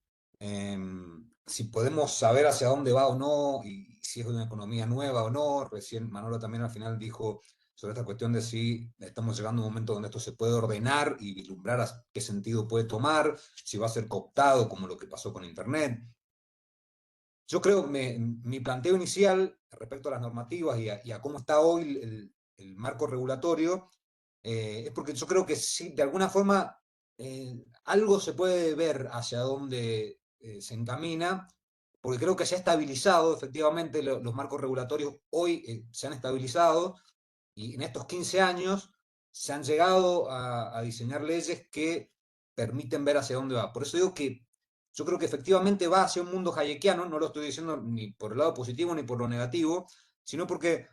Si podemos saber hacia dónde va o no, y si es una economía nueva o no. Recién Manolo también al final dijo sobre esta cuestión de si estamos llegando a un momento donde esto se puede ordenar y vislumbrar a qué sentido puede tomar, si va a ser cooptado como lo que pasó con Internet. Yo creo, mi planteo inicial respecto a las normativas y a cómo está hoy el marco regulatorio, es porque yo creo que sí, de alguna forma, algo se puede ver hacia dónde se encamina, porque creo que se ha estabilizado, efectivamente, los marcos regulatorios hoy se han estabilizado, y en estos 15 años se han llegado a diseñar leyes que permiten ver hacia dónde va. Por eso digo que yo creo que efectivamente va hacia un mundo hayekiano, no lo estoy diciendo ni por el lado positivo ni por lo negativo, sino porque,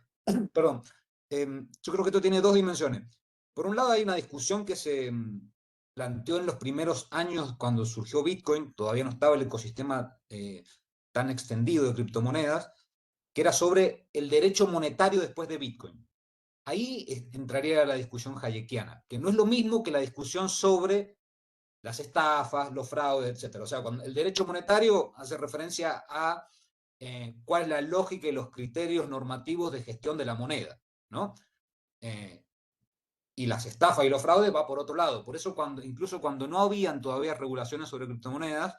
perdón, yo creo que esto tiene dos dimensiones. Por un lado hay una discusión que se planteó en los primeros años cuando surgió Bitcoin, todavía no estaba el ecosistema tan extendido de criptomonedas, que era sobre el derecho monetario después de Bitcoin. Ahí entraría la discusión hayekiana, que no es lo mismo que la discusión sobre las estafas, los fraudes, etc. O sea, cuando el derecho monetario hace referencia a cuál es la lógica y los criterios normativos de gestión de la moneda, ¿no? Y las estafas y los fraudes va por otro lado. Por eso, incluso cuando no habían todavía regulaciones sobre criptomonedas,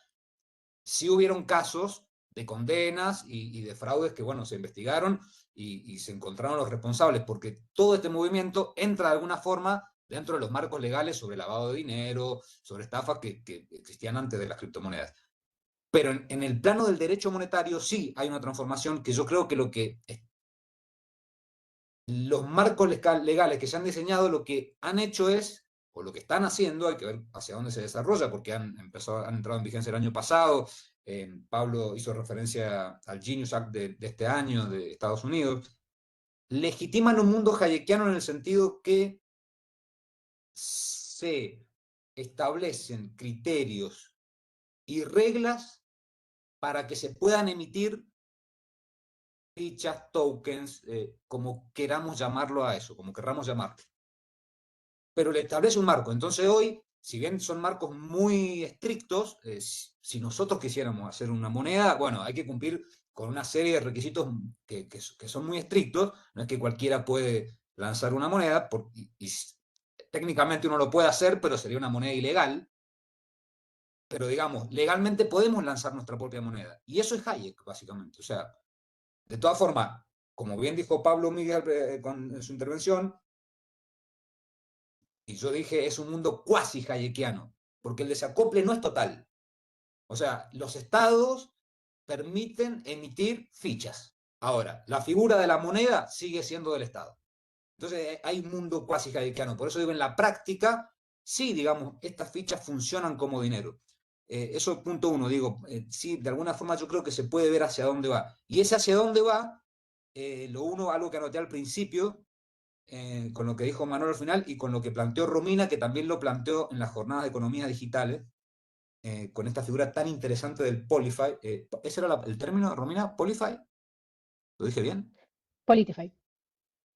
sí hubieron casos de condenas y de fraudes que, bueno, se investigaron y se encontraron los responsables, porque todo este movimiento entra de alguna forma dentro de los marcos legales sobre lavado de dinero, sobre estafas que existían antes de las criptomonedas. Pero en el plano del derecho monetario sí hay una transformación que yo creo que los marcos legales que se han diseñado lo que han hecho es, o lo que están haciendo, hay que ver hacia dónde se desarrolla, porque han entrado en vigencia el año pasado. Pablo hizo referencia al Genius Act de este año de Estados Unidos. Legitiman un mundo hayekiano en el sentido que se establecen criterios y reglas para que se puedan emitir fichas, tokens, como queramos llamarlo a eso, como querramos llamarlo. Pero le establece un marco. Entonces hoy, si bien son marcos muy estrictos, si nosotros quisiéramos hacer una moneda, bueno, hay que cumplir con una serie de requisitos que son muy estrictos. No es que cualquiera puede lanzar una moneda, y técnicamente uno lo puede hacer, pero sería una moneda ilegal. Pero digamos, legalmente podemos lanzar nuestra propia moneda. Y eso es Hayek, básicamente. O sea, de todas formas, como bien dijo Pablo Miguel en su intervención, y yo dije, es un mundo cuasi hayekiano, porque el desacople no es total. O sea, los estados permiten emitir fichas. Ahora, la figura de la moneda sigue siendo del Estado. Entonces, hay un mundo cuasi hayekiano. Por eso digo, en la práctica, sí, digamos, estas fichas funcionan como dinero. Eso es punto uno, digo, sí, de alguna forma yo creo que se puede ver hacia dónde va. Y ese hacia dónde va, algo que anoté al principio, con lo que dijo Manuel al final y con lo que planteó Romina, que también lo planteó en las jornadas de economía digitales, con esta figura tan interesante del Polify. ¿Ese era el término, Romina? ¿Polify? ¿Lo dije bien? Politify.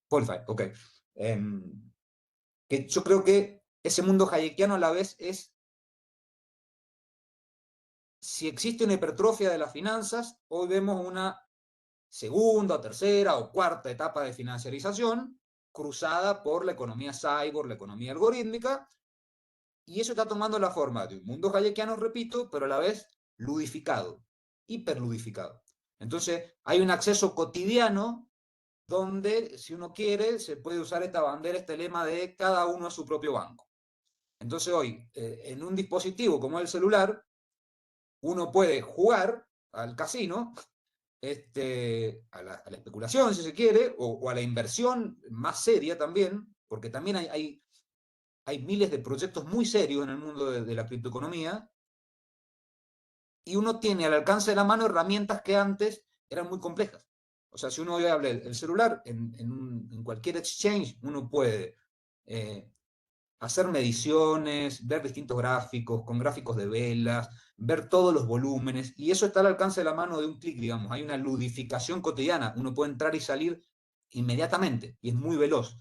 Polify, ok. Que yo creo que ese mundo hayekiano a la vez es, si existe una hipertrofia de las finanzas, hoy vemos una segunda, o tercera o cuarta etapa de financiarización cruzada por la economía cyborg, la economía algorítmica, y eso está tomando la forma de un mundo hayekiano, repito, pero a la vez ludificado, hiperludificado. Entonces, hay un acceso cotidiano donde, si uno quiere, se puede usar esta bandera, este lema de cada uno a su propio banco. Entonces, hoy, en un dispositivo como el celular, uno puede jugar al casino, a la especulación, si se quiere, o a la inversión más seria también, porque también hay hay miles de proyectos muy serios en el mundo de la criptoeconomía y uno tiene al alcance de la mano herramientas que antes eran muy complejas. O sea, si uno hoy habla el celular, en cualquier exchange uno puede hacer mediciones, ver distintos gráficos, con gráficos de velas, ver todos los volúmenes, y eso está al alcance de la mano de un clic, digamos. Hay una ludificación cotidiana, uno puede entrar y salir inmediatamente, y es muy veloz,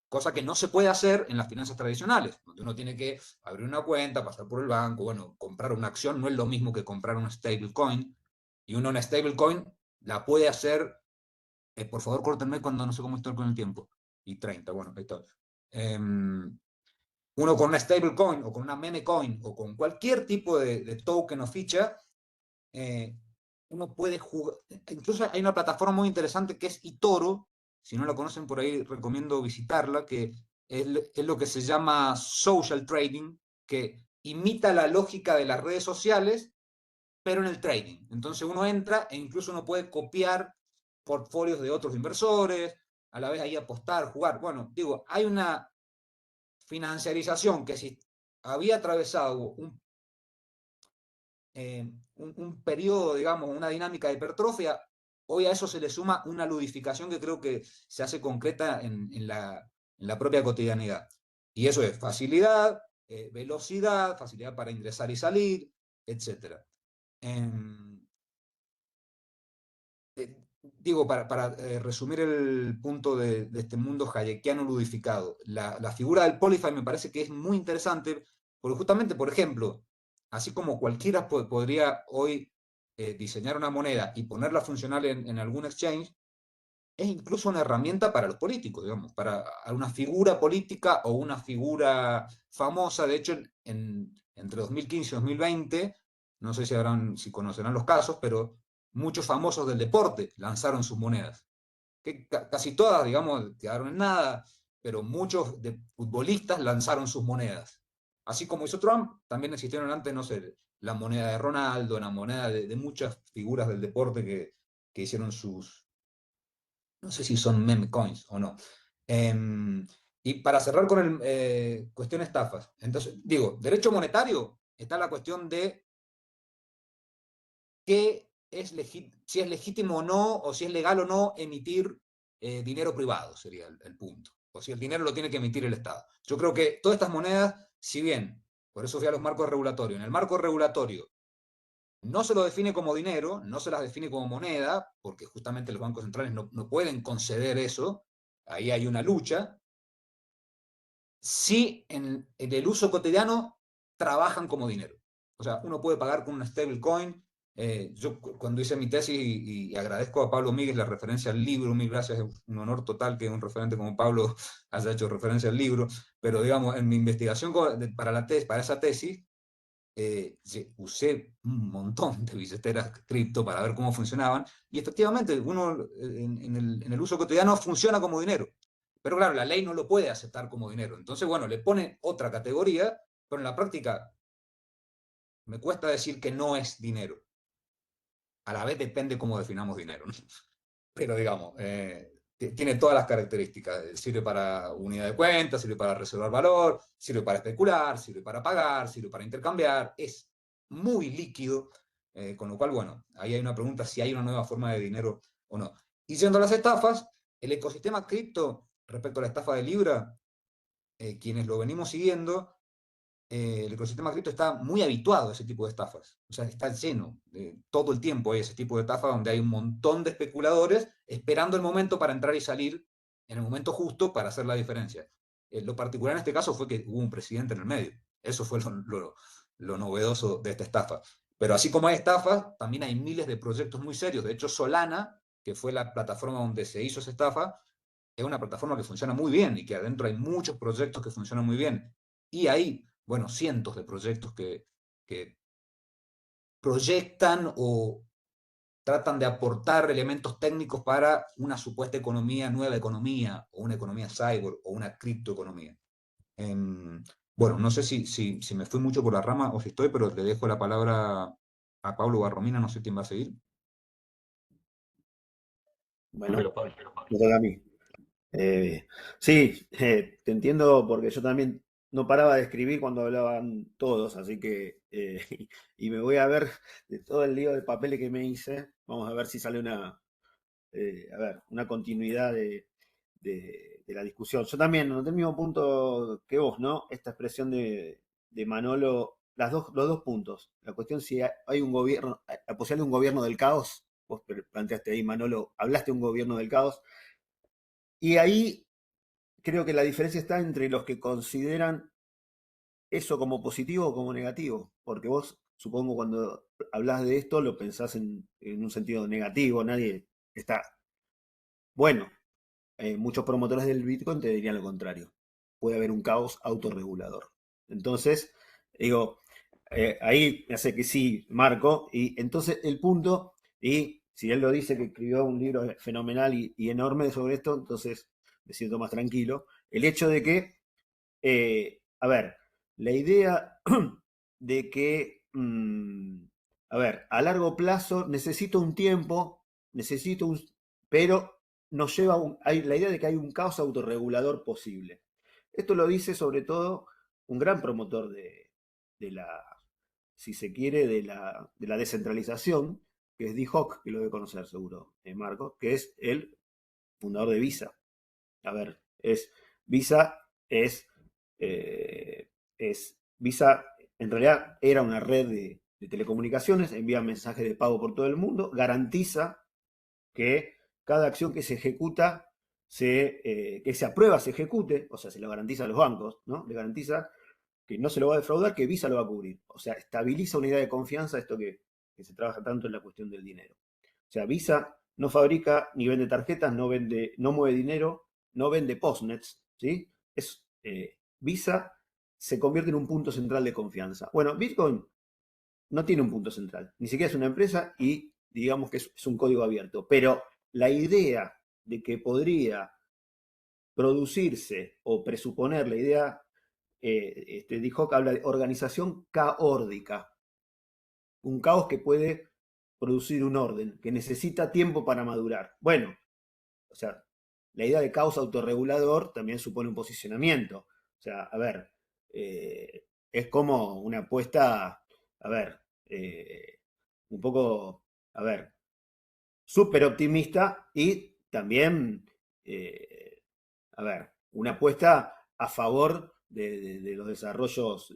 cosa que no se puede hacer en las finanzas tradicionales, donde uno tiene que abrir una cuenta, pasar por el banco, bueno, comprar una acción no es lo mismo que comprar una stablecoin, y uno una stablecoin la puede hacer, por favor, córtenme cuando no sé cómo estoy con el tiempo, y 30, bueno, ahí está. Uno con una stablecoin o con una meme coin o con cualquier tipo de token o ficha, eh, uno puede jugar. Incluso hay una plataforma muy interesante que es eToro. Si no la conocen por ahí, recomiendo visitarla, que es lo que se llama social trading, que imita la lógica de las redes sociales, pero en el trading. Entonces uno entra e incluso uno puede copiar portfolios de otros inversores, a la vez ahí apostar, jugar. Bueno, digo, hay una financiarización que si había atravesado un periodo, digamos, una dinámica de hipertrofia, hoy a eso se le suma una ludificación que creo que se hace concreta en la propia cotidianidad. Y eso es facilidad, velocidad, facilidad para ingresar y salir, etc. Digo, para resumir el punto de este mundo hayekiano ludificado, la figura del Polify me parece que es muy interesante, porque justamente, por ejemplo, así como cualquiera podría hoy diseñar una moneda y ponerla funcional en algún exchange, es incluso una herramienta para los políticos, digamos, para una figura política o una figura famosa. De hecho, entre 2015 y 2020, no sé si conocerán los casos, pero muchos famosos del deporte lanzaron sus monedas, que casi todas, digamos, quedaron en nada, pero muchos de futbolistas lanzaron sus monedas. Así como hizo Trump, también existieron antes, no sé, la moneda de Ronaldo, la moneda de muchas figuras del deporte que hicieron no sé si son meme coins o no. Y para cerrar con el cuestión estafas, entonces digo, derecho monetario, está la cuestión de qué es si es legítimo o no, o si es legal o no emitir dinero privado, sería el punto. O si el dinero lo tiene que emitir el Estado. Yo creo que todas estas monedas, si bien, por eso fui a los marcos regulatorios, en el marco regulatorio no se lo define como dinero, no se las define como moneda, porque justamente los bancos centrales no pueden conceder eso, ahí hay una lucha. Sí, en el uso cotidiano trabajan como dinero. O sea, uno puede pagar con una stablecoin. Yo cuando hice mi tesis, y agradezco a Pablo Míguez la referencia al libro, mil gracias, es un honor total que un referente como Pablo haya hecho referencia al libro, pero digamos, en mi investigación para esa tesis, usé un montón de billeteras cripto para ver cómo funcionaban, y efectivamente uno en el uso cotidiano funciona como dinero. Pero claro, la ley no lo puede aceptar como dinero. Entonces, bueno, le pone otra categoría, pero en la práctica me cuesta decir que no es dinero. A la vez depende cómo definamos dinero, ¿no? Pero digamos, tiene todas las características. Sirve para unidad de cuenta, sirve para reservar valor, sirve para especular, sirve para pagar, sirve para intercambiar. Es muy líquido, con lo cual, bueno, ahí hay una pregunta si hay una nueva forma de dinero o no. Y yendo a las estafas, el ecosistema cripto respecto a la estafa de Libra, quienes lo venimos siguiendo, el ecosistema cripto está muy habituado a ese tipo de estafas. O sea, está lleno. Todo el tiempo hay ese tipo de estafas donde hay un montón de especuladores esperando el momento para entrar y salir en el momento justo para hacer la diferencia. Lo particular en este caso fue que hubo un presidente en el medio. Eso fue lo novedoso de esta estafa. Pero así como hay estafas, también hay miles de proyectos muy serios. De hecho, Solana, que fue la plataforma donde se hizo esa estafa, es una plataforma que funciona muy bien y que adentro hay muchos proyectos que funcionan muy bien. Y hay, bueno, cientos de proyectos que proyectan o tratan de aportar elementos técnicos para una supuesta economía, nueva economía, o una economía cyborg, o una criptoeconomía. Bueno, no sé si me fui mucho por la rama o si estoy, pero le dejo la palabra a Pablo Barromina, no sé quién va a seguir. Bueno, me toca a mí. Sí, te entiendo porque yo también no paraba de escribir cuando hablaban todos, así que, y me voy a ver de todo el lío de papeles que me hice, vamos a ver si sale una continuidad de la discusión. Yo también noté el mismo punto que vos, ¿no? Esta expresión de Manolo, los dos puntos. La cuestión si hay un gobierno, la posibilidad de un gobierno del caos, vos planteaste ahí, Manolo, hablaste de un gobierno del caos, y ahí creo que la diferencia está entre los que consideran eso como positivo o como negativo, porque vos, supongo, cuando hablas de esto lo pensás en un sentido negativo, nadie está... Bueno, muchos promotores del Bitcoin te dirían lo contrario. Puede haber un caos autorregulador. Entonces, digo, ahí me hace que sí, Marco, y entonces el punto, y si él lo dice que escribió un libro fenomenal y enorme sobre esto, entonces me siento más tranquilo. El hecho de que a ver, la idea de que, a ver, a largo plazo necesito un tiempo, necesito un, pero nos lleva a la idea de que hay un caos autorregulador posible. Esto lo dice sobre todo un gran promotor de la, si se quiere, de la descentralización, que es Dee Hock, que lo debe conocer seguro, Marco, que es el fundador de Visa. A ver, Visa es, Visa en realidad era una red de telecomunicaciones, envía mensajes de pago por todo el mundo, garantiza que cada acción que se ejecuta, que se aprueba, se ejecute, o sea, se lo garantiza a los bancos, ¿no? Le garantiza que no se lo va a defraudar, que Visa lo va a cubrir. O sea, estabiliza una idea de confianza, esto que se trabaja tanto en la cuestión del dinero. O sea, Visa no fabrica ni vende tarjetas, no mueve dinero, no vende postnets, ¿sí? Visa se convierte en un punto central de confianza. Bueno, Bitcoin no tiene un punto central, ni siquiera es una empresa y digamos que es un código abierto, pero la idea de que podría producirse o presuponer la idea, dijo que habla de organización caórdica, un caos que puede producir un orden, que necesita tiempo para madurar. Bueno, o sea, la idea de caos autorregulador también supone un posicionamiento. O sea, a ver, es como una apuesta, a ver, un poco, a ver, súper optimista y también, a ver, una apuesta a favor de los desarrollos,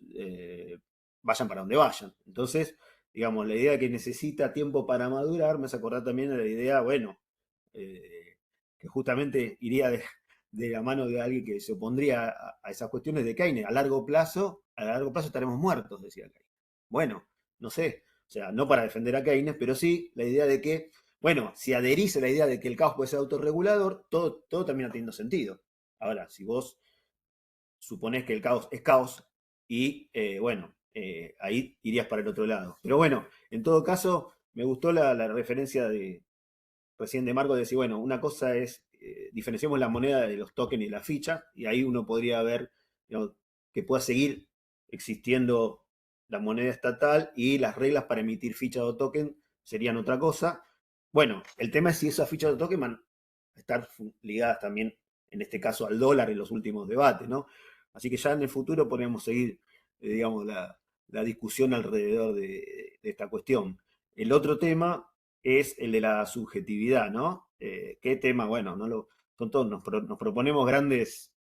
vayan para donde vayan. Entonces, digamos, la idea de que necesita tiempo para madurar me hace acordar también de la idea, bueno, eh, que justamente iría de la mano de alguien que se opondría a esas cuestiones de Keynes. A largo plazo estaremos muertos, decía Keynes. Bueno, no sé, o sea, no para defender a Keynes, pero sí la idea de que, bueno, si adherís a la idea de que el caos puede ser autorregulador, todo termina teniendo sentido. Ahora, si vos suponés que el caos es caos y, bueno, ahí irías para el otro lado. Pero bueno, en todo caso, me gustó la referencia recién de Marco, de decir, bueno, una cosa es, diferenciamos la moneda de los tokens y la ficha, y ahí uno podría ver, digamos, que pueda seguir existiendo la moneda estatal y las reglas para emitir fichas o token serían otra cosa. Bueno, el tema es si esas fichas o token van a estar ligadas también, en este caso, al dólar en los últimos debates, ¿no? Así que ya en el futuro podríamos seguir, digamos, la discusión alrededor de esta cuestión. El otro tema es el de la subjetividad, ¿no? ¿Qué tema? Bueno, son todos, nos proponemos grandes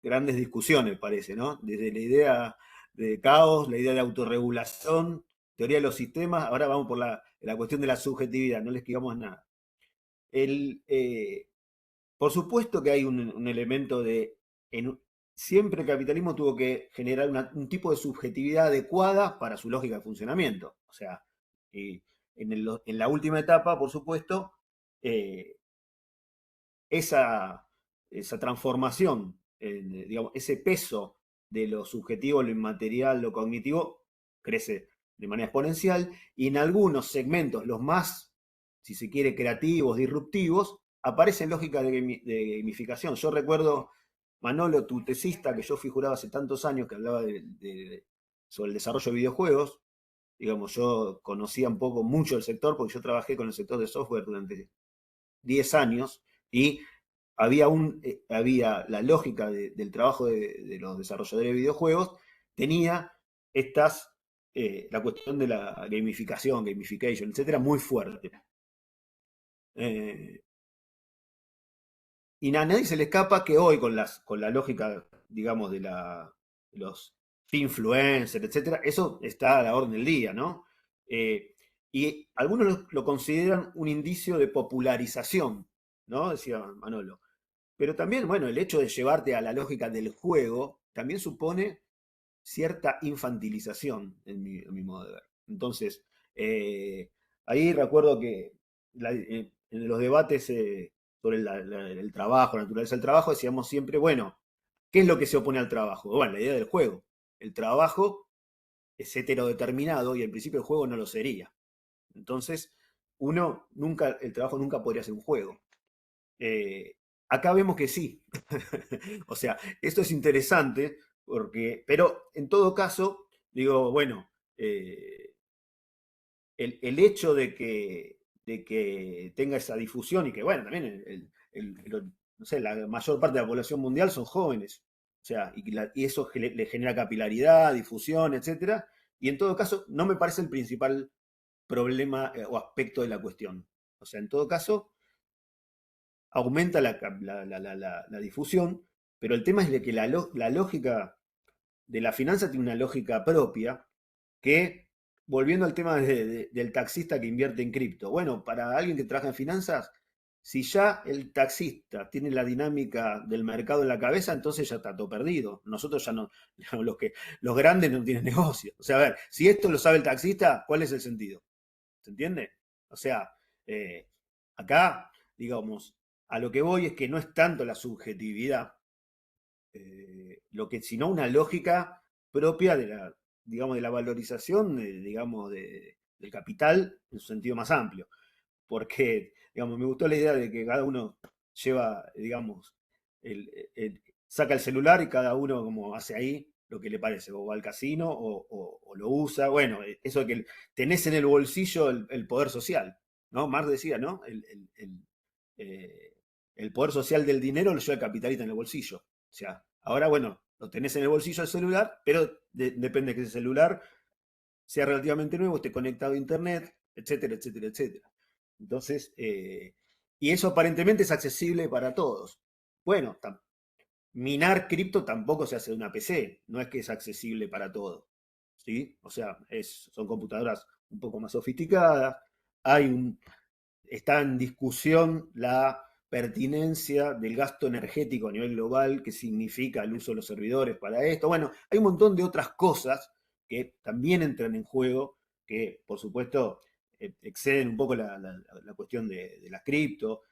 discusiones, parece, ¿no? Desde la idea de caos, la idea de autorregulación, teoría de los sistemas, ahora vamos por la cuestión de la subjetividad, no le esquivamos nada. El, por supuesto que hay un elemento siempre el capitalismo tuvo que generar un tipo de subjetividad adecuada para su lógica de funcionamiento. O sea, en la última etapa, por supuesto, eh, esa transformación, digamos, ese peso de lo subjetivo, lo inmaterial, lo cognitivo, crece de manera exponencial y en algunos segmentos, los más, si se quiere, creativos, disruptivos, aparecen lógicas de gamificación. Yo recuerdo, Manolo, tu tesista, que yo fui jurado hace tantos años, que hablaba sobre el desarrollo de videojuegos. Digamos, yo conocía un poco, mucho el sector, porque yo trabajé con el sector de software durante 10 años y había la lógica del trabajo de los desarrolladores de videojuegos, tenía la cuestión de la gamification, etcétera, muy fuerte. Y a nadie se le escapa que hoy con la lógica, digamos, de los influencers, etcétera, eso está a la orden del día, ¿no? Y algunos lo consideran un indicio de popularización, ¿no? Decía Manolo. Pero también, bueno, el hecho de llevarte a la lógica del juego también supone cierta infantilización, en mi modo de ver. Entonces, ahí recuerdo que en los debates sobre el trabajo, la naturaleza del trabajo, decíamos siempre, bueno, ¿qué es lo que se opone al trabajo? Bueno, la idea del juego. El trabajo es heterodeterminado y en principio el juego no lo sería. Entonces, el trabajo nunca podría ser un juego. Acá vemos que sí. O sea, esto es interesante, pero en todo caso, digo, bueno, el hecho de que tenga esa difusión y que, bueno, también no sé, la mayor parte de la población mundial son jóvenes. O sea, y eso le genera capilaridad, difusión, etcétera. Y en todo caso, no me parece el principal problema o aspecto de la cuestión. O sea, en todo caso, aumenta la difusión, pero el tema es de que la lógica de la finanza tiene una lógica propia que, volviendo al tema del taxista que invierte en cripto, bueno, para alguien que trabaja en finanzas, si ya el taxista tiene la dinámica del mercado en la cabeza, entonces ya está todo perdido. Nosotros ya no, los grandes no tienen negocio. O sea, a ver, si esto lo sabe el taxista, ¿cuál es el sentido? ¿Se entiende? O sea, acá, digamos, a lo que voy es que no es tanto la subjetividad, sino una lógica propia digamos, de la valorización, digamos, del capital en su sentido más amplio. Porque, digamos, me gustó la idea de que cada uno lleva, digamos, saca el celular y cada uno como hace ahí lo que le parece, o va al casino o lo usa. Bueno, eso de que tenés en el bolsillo el poder social, ¿no? Marx decía, ¿no? El poder social del dinero lo lleva el capitalista en el bolsillo. O sea, ahora, bueno, lo tenés en el bolsillo del celular, pero depende de que ese celular sea relativamente nuevo, esté conectado a internet, etcétera, etcétera, etcétera. Entonces, y eso aparentemente es accesible para todos. Bueno, minar cripto tampoco se hace de una PC, no es que es accesible para todos. ¿Sí? O sea, son computadoras un poco más sofisticadas, está en discusión la pertinencia del gasto energético a nivel global, que significa el uso de los servidores para esto. Bueno, hay un montón de otras cosas que también entran en juego, que por supuesto exceden un poco la cuestión de la cripto.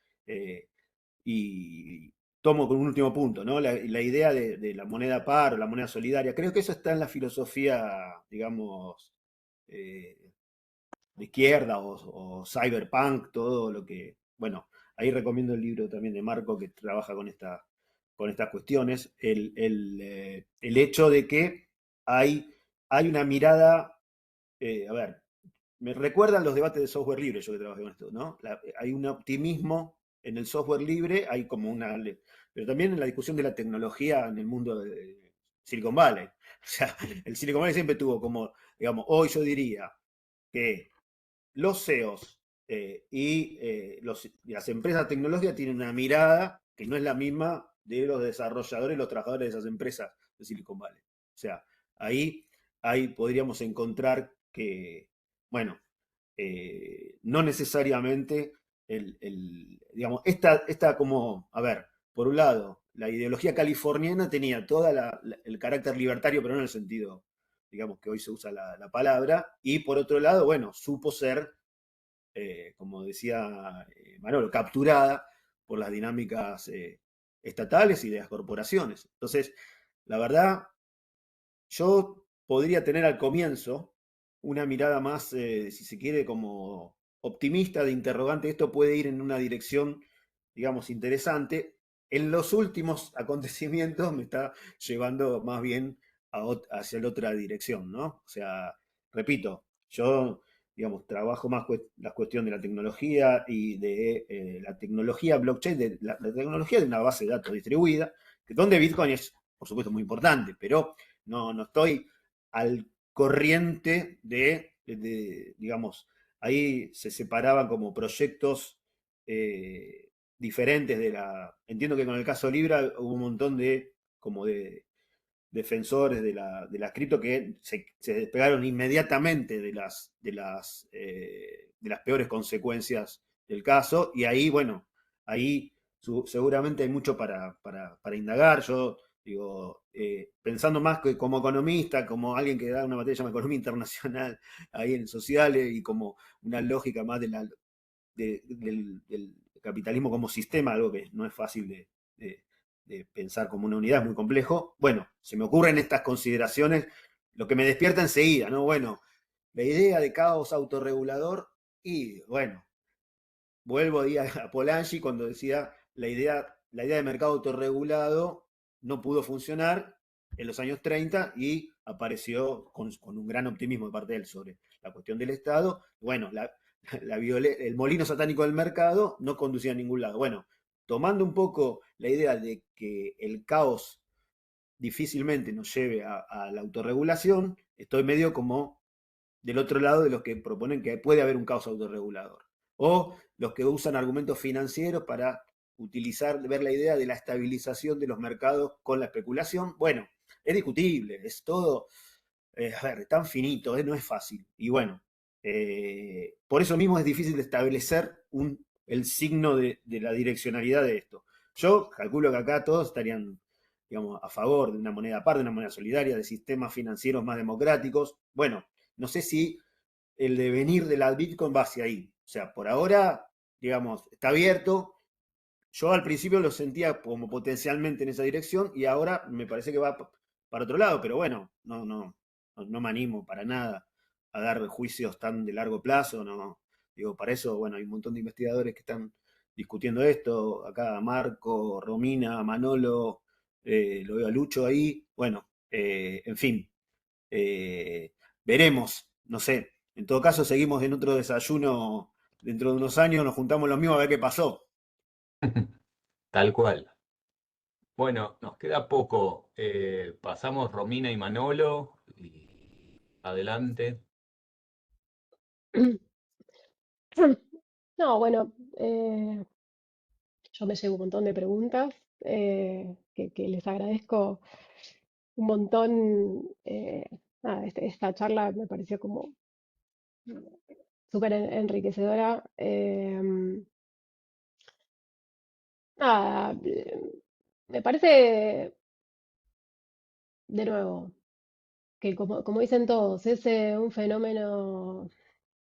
Y tomo con un último punto, ¿no? La idea de la moneda par o la moneda solidaria. Creo que eso está en la filosofía, digamos, de izquierda o cyberpunk, todo lo que, bueno, ahí recomiendo el libro también de Marco que trabaja con estas cuestiones, el hecho de que hay una mirada, a ver, me recuerdan los debates de software libre, yo que trabajé con esto, ¿no? Hay un optimismo en el software libre, hay como pero también en la discusión de la tecnología en el mundo de Silicon Valley. O sea, el Silicon Valley siempre tuvo como, digamos, hoy yo diría que los CEOs y las empresas tecnológicas tienen una mirada que no es la misma de los desarrolladores y los trabajadores de esas empresas de Silicon Valley. O sea, ahí podríamos encontrar que, bueno, no necesariamente digamos, esta como, a ver, por un lado, la ideología californiana tenía todo el carácter libertario, pero no en el sentido, digamos, que hoy se usa la palabra, y por otro lado, bueno, supo ser como decía Manolo, capturada por las dinámicas estatales y de las corporaciones. Entonces, la verdad, yo podría tener al comienzo una mirada más, si se quiere, como optimista, de interrogante. Esto puede ir en una dirección, digamos, interesante. En los últimos acontecimientos me está llevando más bien hacia la otra dirección, ¿no? O sea, repito, yo digamos, trabajo más la cuestión de la tecnología y de la tecnología blockchain, de la tecnología de una base de datos distribuida, que donde Bitcoin es, por supuesto, muy importante, pero no estoy al corriente digamos, ahí se separaban como proyectos diferentes entiendo que con el caso Libra hubo un montón como de defensores de la cripto que se despegaron inmediatamente de las peores consecuencias del caso, y ahí, bueno, ahí seguramente hay mucho para indagar. Yo digo, pensando más que como economista, como alguien que da una materia llamada Economía Internacional ahí en sociales, y como una lógica más del capitalismo como sistema, algo que no es fácil de pensar como una unidad, es muy complejo. Bueno, se me ocurren estas consideraciones, lo que me despierta enseguida, ¿no? Bueno, la idea de caos autorregulador, y bueno, vuelvo ahí a Polanyi cuando decía la idea de mercado autorregulado no pudo funcionar en los años 30 y apareció con un gran optimismo de parte de él sobre la cuestión del Estado. Bueno, el molino satánico del mercado no conducía a ningún lado. Bueno, tomando un poco la idea de que el caos difícilmente nos lleve a la autorregulación, estoy medio como del otro lado de los que proponen que puede haber un caos autorregulador. O los que usan argumentos financieros para ver la idea de la estabilización de los mercados con la especulación. Bueno, es discutible, es todo, a ver, tan finito, no es fácil. Y bueno, por eso mismo es difícil de establecer el signo de la direccionalidad de esto. Yo calculo que acá todos estarían, digamos, a favor de una moneda aparte, de una moneda solidaria, de sistemas financieros más democráticos. Bueno, no sé si el devenir de la Bitcoin va hacia ahí. O sea, por ahora, digamos, está abierto. Yo al principio lo sentía como potencialmente en esa dirección, y ahora me parece que va para otro lado, pero bueno, no me animo para nada a dar juicios tan de largo plazo. No. Digo, para eso, bueno, hay un montón de investigadores que están discutiendo esto. Acá Marco, Romina, Manolo, lo veo a Lucho ahí. Bueno, en fin, veremos, no sé. En todo caso, seguimos en otro desayuno dentro de unos años, nos juntamos los mismos a ver qué pasó. Tal cual. Bueno, nos queda poco. Pasamos Romina y Manolo. Y adelante. No, bueno, yo me llevo un montón de preguntas que les agradezco un montón. Nada, esta charla me pareció como súper enriquecedora. Nada, me parece, de nuevo, que como dicen todos, es un fenómeno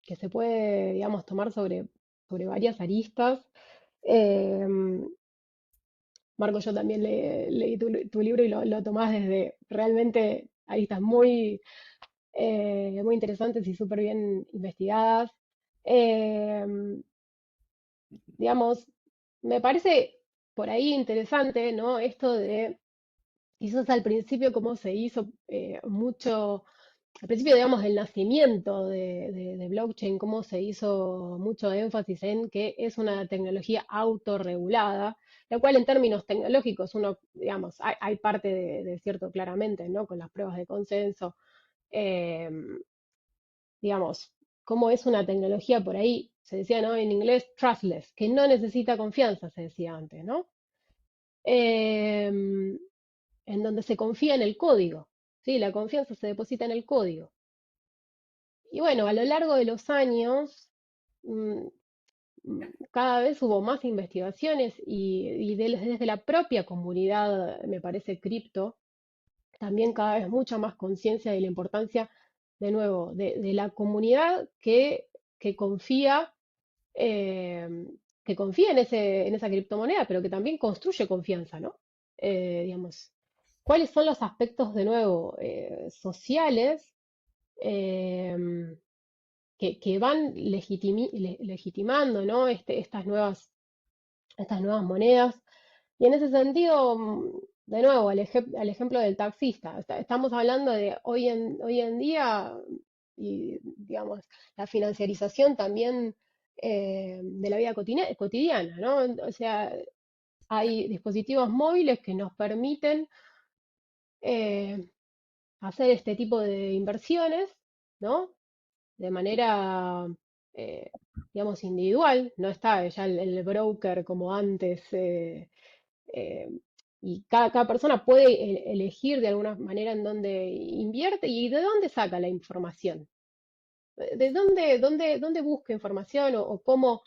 que se puede, digamos, tomar sobre varias aristas. Em, Marco, yo también leí tu libro y lo tomás desde realmente aristas muy interesantes y súper bien investigadas. Em, digamos, me parece por ahí interesante, ¿no? Esto de quizás al principio cómo se hizo mucho, al principio, digamos, del nacimiento de blockchain, cómo se hizo mucho énfasis en que es una tecnología autorregulada, la cual en términos tecnológicos uno, digamos, hay parte de cierto claramente, ¿no? Con las pruebas de consenso, eh, digamos, cómo es una tecnología por ahí, se decía, ¿no? En inglés, trustless, que no necesita confianza, se decía antes, ¿no? Em, en donde se confía en el código, ¿sí? La confianza se deposita en el código. Y bueno, a lo largo de los años, mm, cada vez hubo más investigaciones y desde la propia comunidad, me parece, cripto, también cada vez mucha más conciencia de la importancia, de nuevo, de la comunidad que confía, eh, que confía en esa criptomoneda, pero que también construye confianza, ¿no? Digamos, ¿cuáles son los aspectos, de nuevo, sociales? em, que van legitimando, ¿no? Estas nuevas monedas. Y en ese sentido, de nuevo, al ejemplo del taxista, estamos hablando de hoy en día, digamos, la financiarización también de la vida cotidiana, ¿no? O sea, hay dispositivos móviles que nos permiten hacer este tipo de inversiones, ¿no? De manera, eh, digamos, individual, no está ya el broker como antes, eh, y cada persona puede elegir de alguna manera en dónde invierte y de dónde saca la información, de dónde busca información o cómo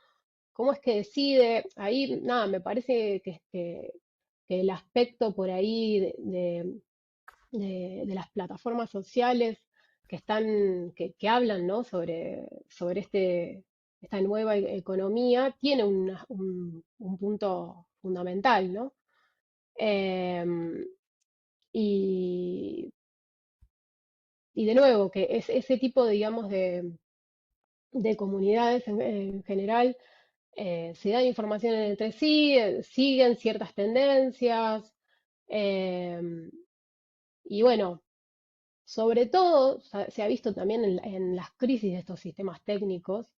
es que decide. Ahí, nada, me parece que el aspecto por ahí de las plataformas sociales que hablan, ¿no? sobre esta nueva economía, tiene un punto fundamental, ¿no? Em, y, y de nuevo, que es ese tipo, digamos, de comunidades en general se dan información entre sí, siguen ciertas tendencias, em, y bueno, sobre todo se ha visto también en las crisis de estos sistemas técnicos,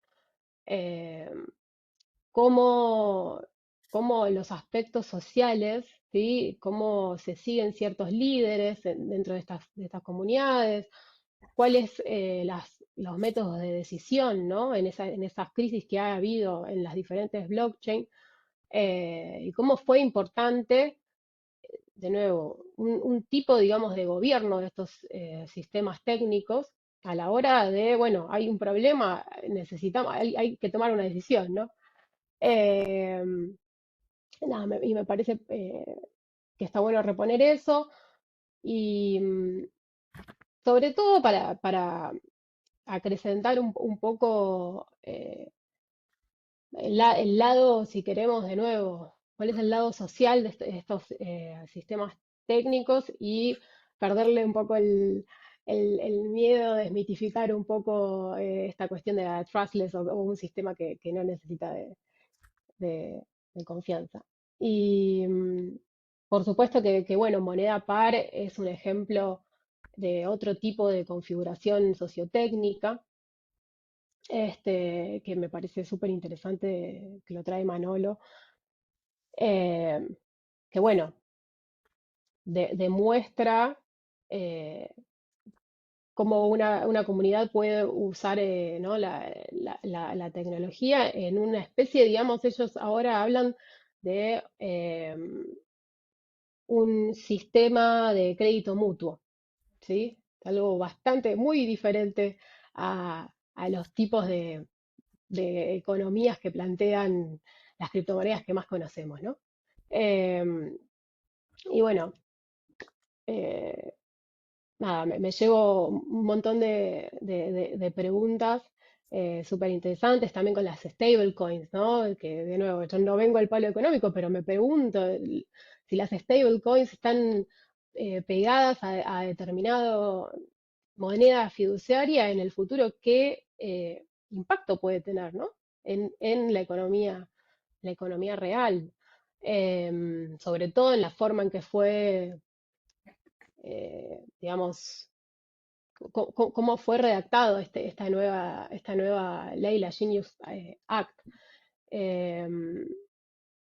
em, cómo, cómo los aspectos sociales, ¿sí? Cómo se siguen ciertos líderes dentro de estas comunidades, cuáles los métodos de decisión, ¿no? En esas crisis que ha habido en las diferentes blockchain, y cómo fue importante, de nuevo, un tipo, digamos, de gobierno de estos sistemas técnicos a la hora de, bueno, hay un problema, hay que tomar una decisión, ¿no? Eh, nada, y me parece que está bueno reponer eso y sobre todo para acrecentar un poco el lado, si queremos, de nuevo, cuál es el lado social de estos sistemas técnicos y perderle un poco el miedo, desmitificar un poco esta cuestión de la trustless o un sistema que no necesita de confianza. Y por supuesto bueno, moneda par es un ejemplo de otro tipo de configuración sociotécnica, que me parece súper interesante que lo trae Manolo, eh, que bueno, demuestra eh, cómo una comunidad puede usar, ¿no? la tecnología en una especie, digamos, ellos ahora hablan de un sistema de crédito mutuo, ¿sí? Algo bastante, muy diferente a los tipos de economías que plantean las criptomonedas que más conocemos, ¿no? Y bueno, eh, nada, me llevo un montón de preguntas súper interesantes también con las stablecoins, ¿no? Que de nuevo, yo no vengo al palo económico, pero me pregunto si las stablecoins están pegadas a determinado moneda fiduciaria en el futuro, ¿qué impacto puede tener, ¿no? En la economía real. Sobre todo en la forma en que fue, digamos, cómo fue redactado esta nueva ley, la Genius Act. Em,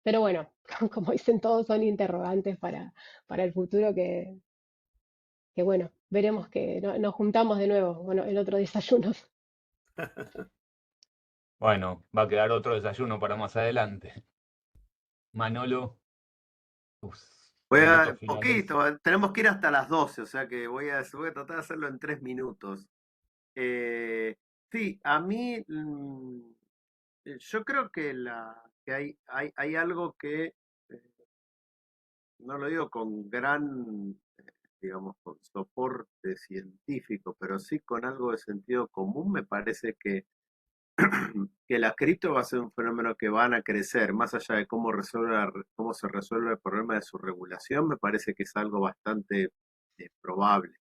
pero bueno, como dicen todos, son interrogantes para el futuro que bueno, veremos que nos juntamos de nuevo, bueno, en otro desayuno. Bueno, va a quedar otro desayuno para más adelante. Manolo, tus Voy minutos a, finales. poquito, tenemos que ir hasta las 12, o sea que voy a tratar de hacerlo en 3 minutos. Eh, sí, a mí, yo creo que hay algo que, no lo digo con gran, digamos, con soporte científico, pero sí con algo de sentido común, me parece que la cripto va a ser un fenómeno que van a crecer, más allá de cómo se resuelve el problema de su regulación, me parece que es algo bastante probable,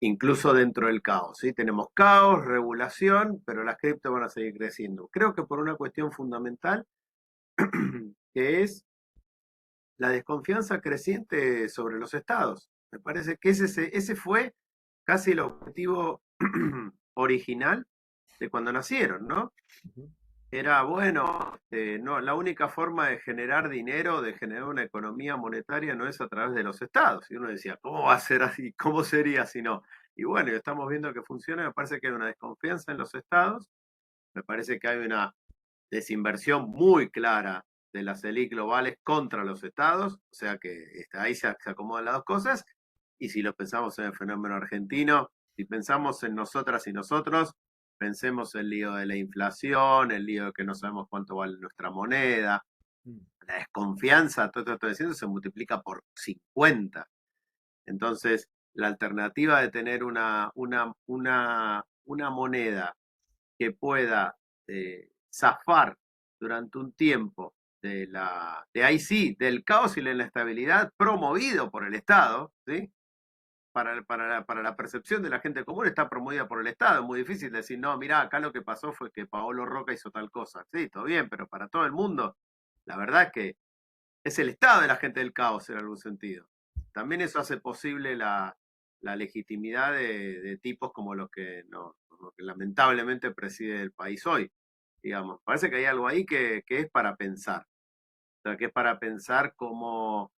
incluso dentro del caos, ¿sí? Tenemos caos, regulación, pero las criptos van a seguir creciendo. Creo que por una cuestión fundamental, que es la desconfianza creciente sobre los estados. Me parece que ese fue casi el objetivo original de cuando nacieron, ¿no? Era, bueno, no, la única forma de generar dinero, de generar una economía monetaria, no es a través de los estados. Y uno decía, ¿cómo va a ser así? ¿Cómo sería si no? Y bueno, estamos viendo que funciona. Me parece que hay una desconfianza en los estados. Me parece que hay una desinversión muy clara de las élites globales contra los estados. O sea que ahí se acomodan las dos cosas. Y si lo pensamos en el fenómeno argentino, si pensamos en nosotras y nosotros, pensemos el lío de la inflación, el lío de que no sabemos cuánto vale nuestra moneda, la desconfianza, todo esto que estoy diciendo, se multiplica por 50. Entonces, la alternativa de tener una moneda que pueda zafar durante un tiempo de ahí sí, del caos y la inestabilidad promovido por el Estado, ¿sí? Para la percepción de la gente común está promovida por el Estado. Es muy difícil decir, no, mirá, acá lo que pasó fue que Paolo Roca hizo tal cosa. Sí, todo bien, pero para todo el mundo, la verdad es que es el Estado de la gente del caos en algún sentido. También eso hace posible la legitimidad de tipos como los que, no, como que lamentablemente preside el país hoy. Digamos, parece que hay algo ahí que es para pensar. O sea, que es para pensar cómo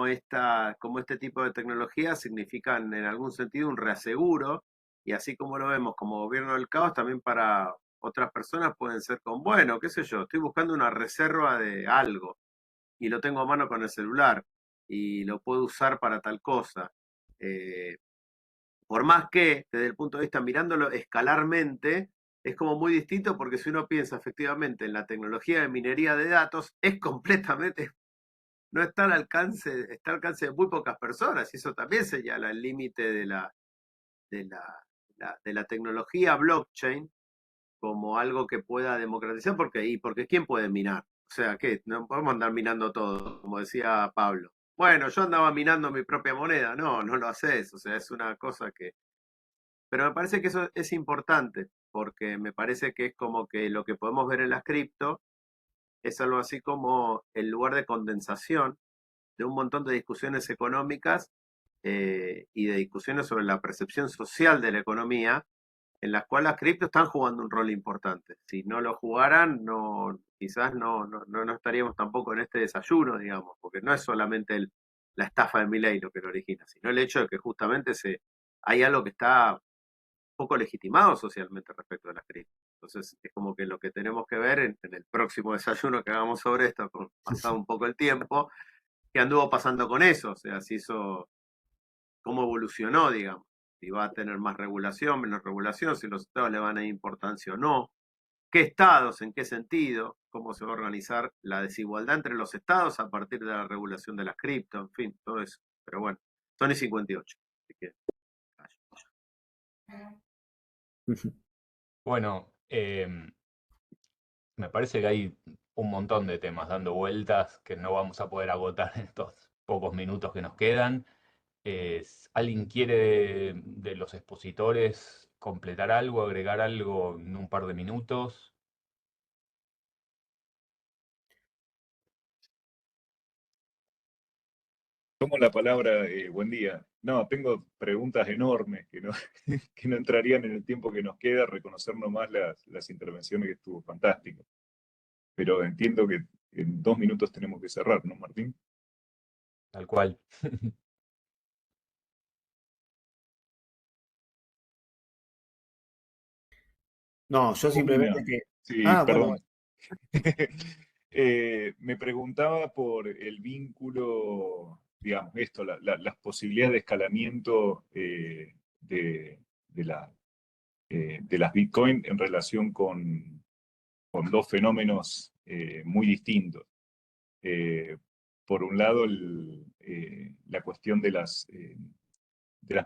este tipo de tecnologías significan en algún sentido un reaseguro, y así como lo vemos como gobierno del caos, también para otras personas pueden ser con, bueno, qué sé yo, estoy buscando una reserva de algo y lo tengo a mano con el celular y lo puedo usar para tal cosa. Eh, por más que desde el punto de vista mirándolo escalarmente, es como muy distinto porque si uno piensa efectivamente en la tecnología de minería de datos, es completamente, no está está al alcance de muy pocas personas, y eso también señala el límite de la tecnología blockchain como algo que pueda democratizar, porque ¿quién puede minar? O sea, ¿qué? No podemos andar minando todo, como decía Pablo. Bueno, yo andaba minando mi propia moneda. No, no lo haces. O sea, es una cosa que... Pero me parece que eso es importante, porque me parece que es como que lo que podemos ver en las cripto es algo así como el lugar de condensación de un montón de discusiones económicas y de discusiones sobre la percepción social de la economía, en las cuales las criptos están jugando un rol importante. Si no lo jugaran, quizás no estaríamos tampoco en este desayuno, digamos, porque no es solamente la estafa de Milei lo que lo origina, sino el hecho de que justamente hay algo que está poco legitimado socialmente respecto de las criptos. Entonces, es como que lo que tenemos que ver en el próximo desayuno que hagamos sobre esto, pasado un poco el tiempo, qué anduvo pasando con eso, o sea, si eso, cómo evolucionó, digamos, si va a tener más regulación, menos regulación, si los estados le van a dar importancia o no, qué estados, en qué sentido, cómo se va a organizar la desigualdad entre los estados a partir de la regulación de las cripto, en fin, todo eso. Pero bueno, son y 58. Así que... Bueno, me parece que hay un montón de temas dando vueltas que no vamos a poder agotar en estos pocos minutos que nos quedan. ¿Alguien quiere de los expositores completar algo, agregar algo en un par de minutos? Tomo la palabra, buen día. No, tengo preguntas enormes que no, que no entrarían en el tiempo que nos queda, reconocer nomás las intervenciones que estuvo fantástico. Pero entiendo que en 2 minutos tenemos que cerrar, ¿no, Martín? Tal cual. No, yo Una, simplemente que... sí, Ah, bueno, perdón. Me preguntaba por el vínculo, digamos, esto, las posibilidades de escalamiento de la, de las Bitcoin en relación con dos fenómenos muy distintos. Por un lado, la cuestión de las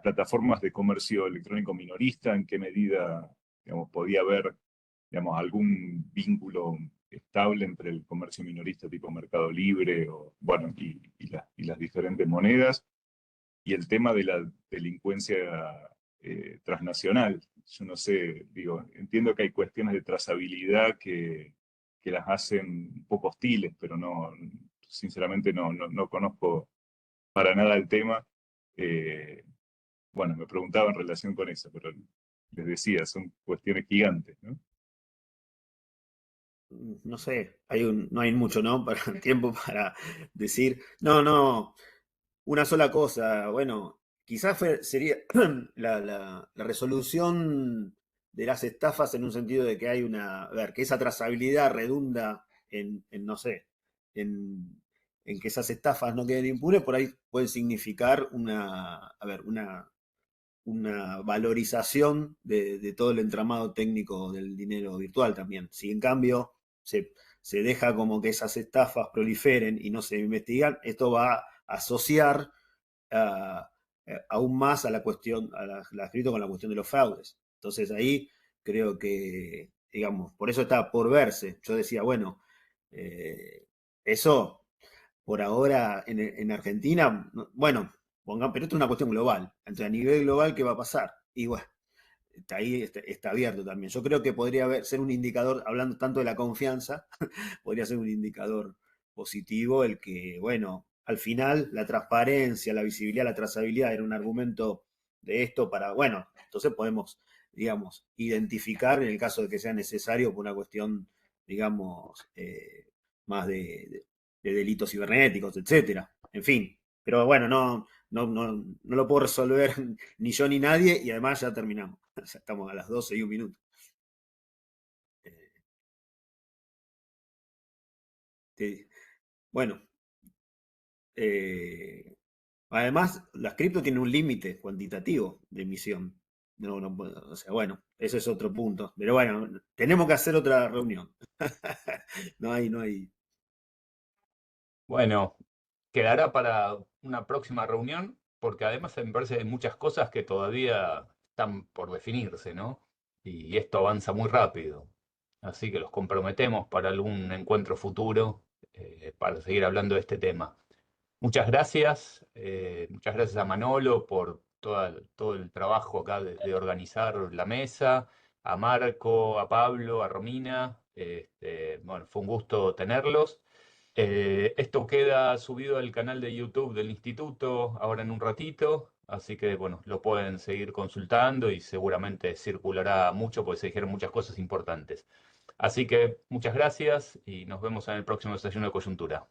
plataformas de comercio electrónico minorista, en qué medida, digamos, podía haber, digamos, algún vínculo estable entre el comercio minorista tipo Mercado Libre o, bueno, y las diferentes monedas, y el tema de la delincuencia transnacional. Yo no sé, digo, entiendo que hay cuestiones de trazabilidad que las hacen un poco hostiles, pero no, sinceramente no conozco para nada el tema. Bueno, me preguntaba en relación con eso, pero les decía, son cuestiones gigantes, ¿no? No sé, no hay mucho, ¿no? Para tiempo para decir, no, una sola cosa. Bueno, quizás sería la resolución de las estafas en un sentido de que hay a ver, que esa trazabilidad redunda no sé, en que esas estafas no queden impunes, por ahí puede significar a ver, una valorización de todo el entramado técnico del dinero virtual también. Si en cambio se deja como que esas estafas proliferen y no se investigan, esto va a asociar a, aún más a la cuestión, la escrito con la cuestión de los fraudes. Entonces ahí creo que, digamos, por eso está por verse. Yo decía, bueno, eso por ahora en Argentina, bueno, pero esto es una cuestión global. Entonces, a nivel global, ¿qué va a pasar? Y bueno, ahí está abierto también. Yo creo que podría ser un indicador, hablando tanto de la confianza, podría ser un indicador positivo el que, bueno, al final la transparencia, la visibilidad, la trazabilidad era un argumento de esto para, bueno, entonces podemos, digamos, identificar en el caso de que sea necesario por una cuestión, digamos, más de delitos cibernéticos, etcétera. En fin, pero bueno, no lo puedo resolver ni yo ni nadie y además ya terminamos. Ya estamos a las 12:01. Bueno, además las cripto tienen un límite cuantitativo de emisión. O sea, bueno, ese es otro punto. Pero bueno, tenemos que hacer otra reunión. No hay. Bueno, quedará para una próxima reunión, porque además me parece que hay muchas cosas que todavía están por definirse, ¿no? Y esto avanza muy rápido. Así que los comprometemos para algún encuentro futuro, para seguir hablando de este tema. Muchas gracias a Manolo por todo el trabajo acá de organizar la mesa, a Marco, a Pablo, a Romina. Bueno, fue un gusto tenerlos. Esto queda subido al canal de YouTube del instituto ahora en un ratito, así que bueno, lo pueden seguir consultando y seguramente circulará mucho porque se dijeron muchas cosas importantes. Así que muchas gracias y nos vemos en el próximo desayuno de coyuntura.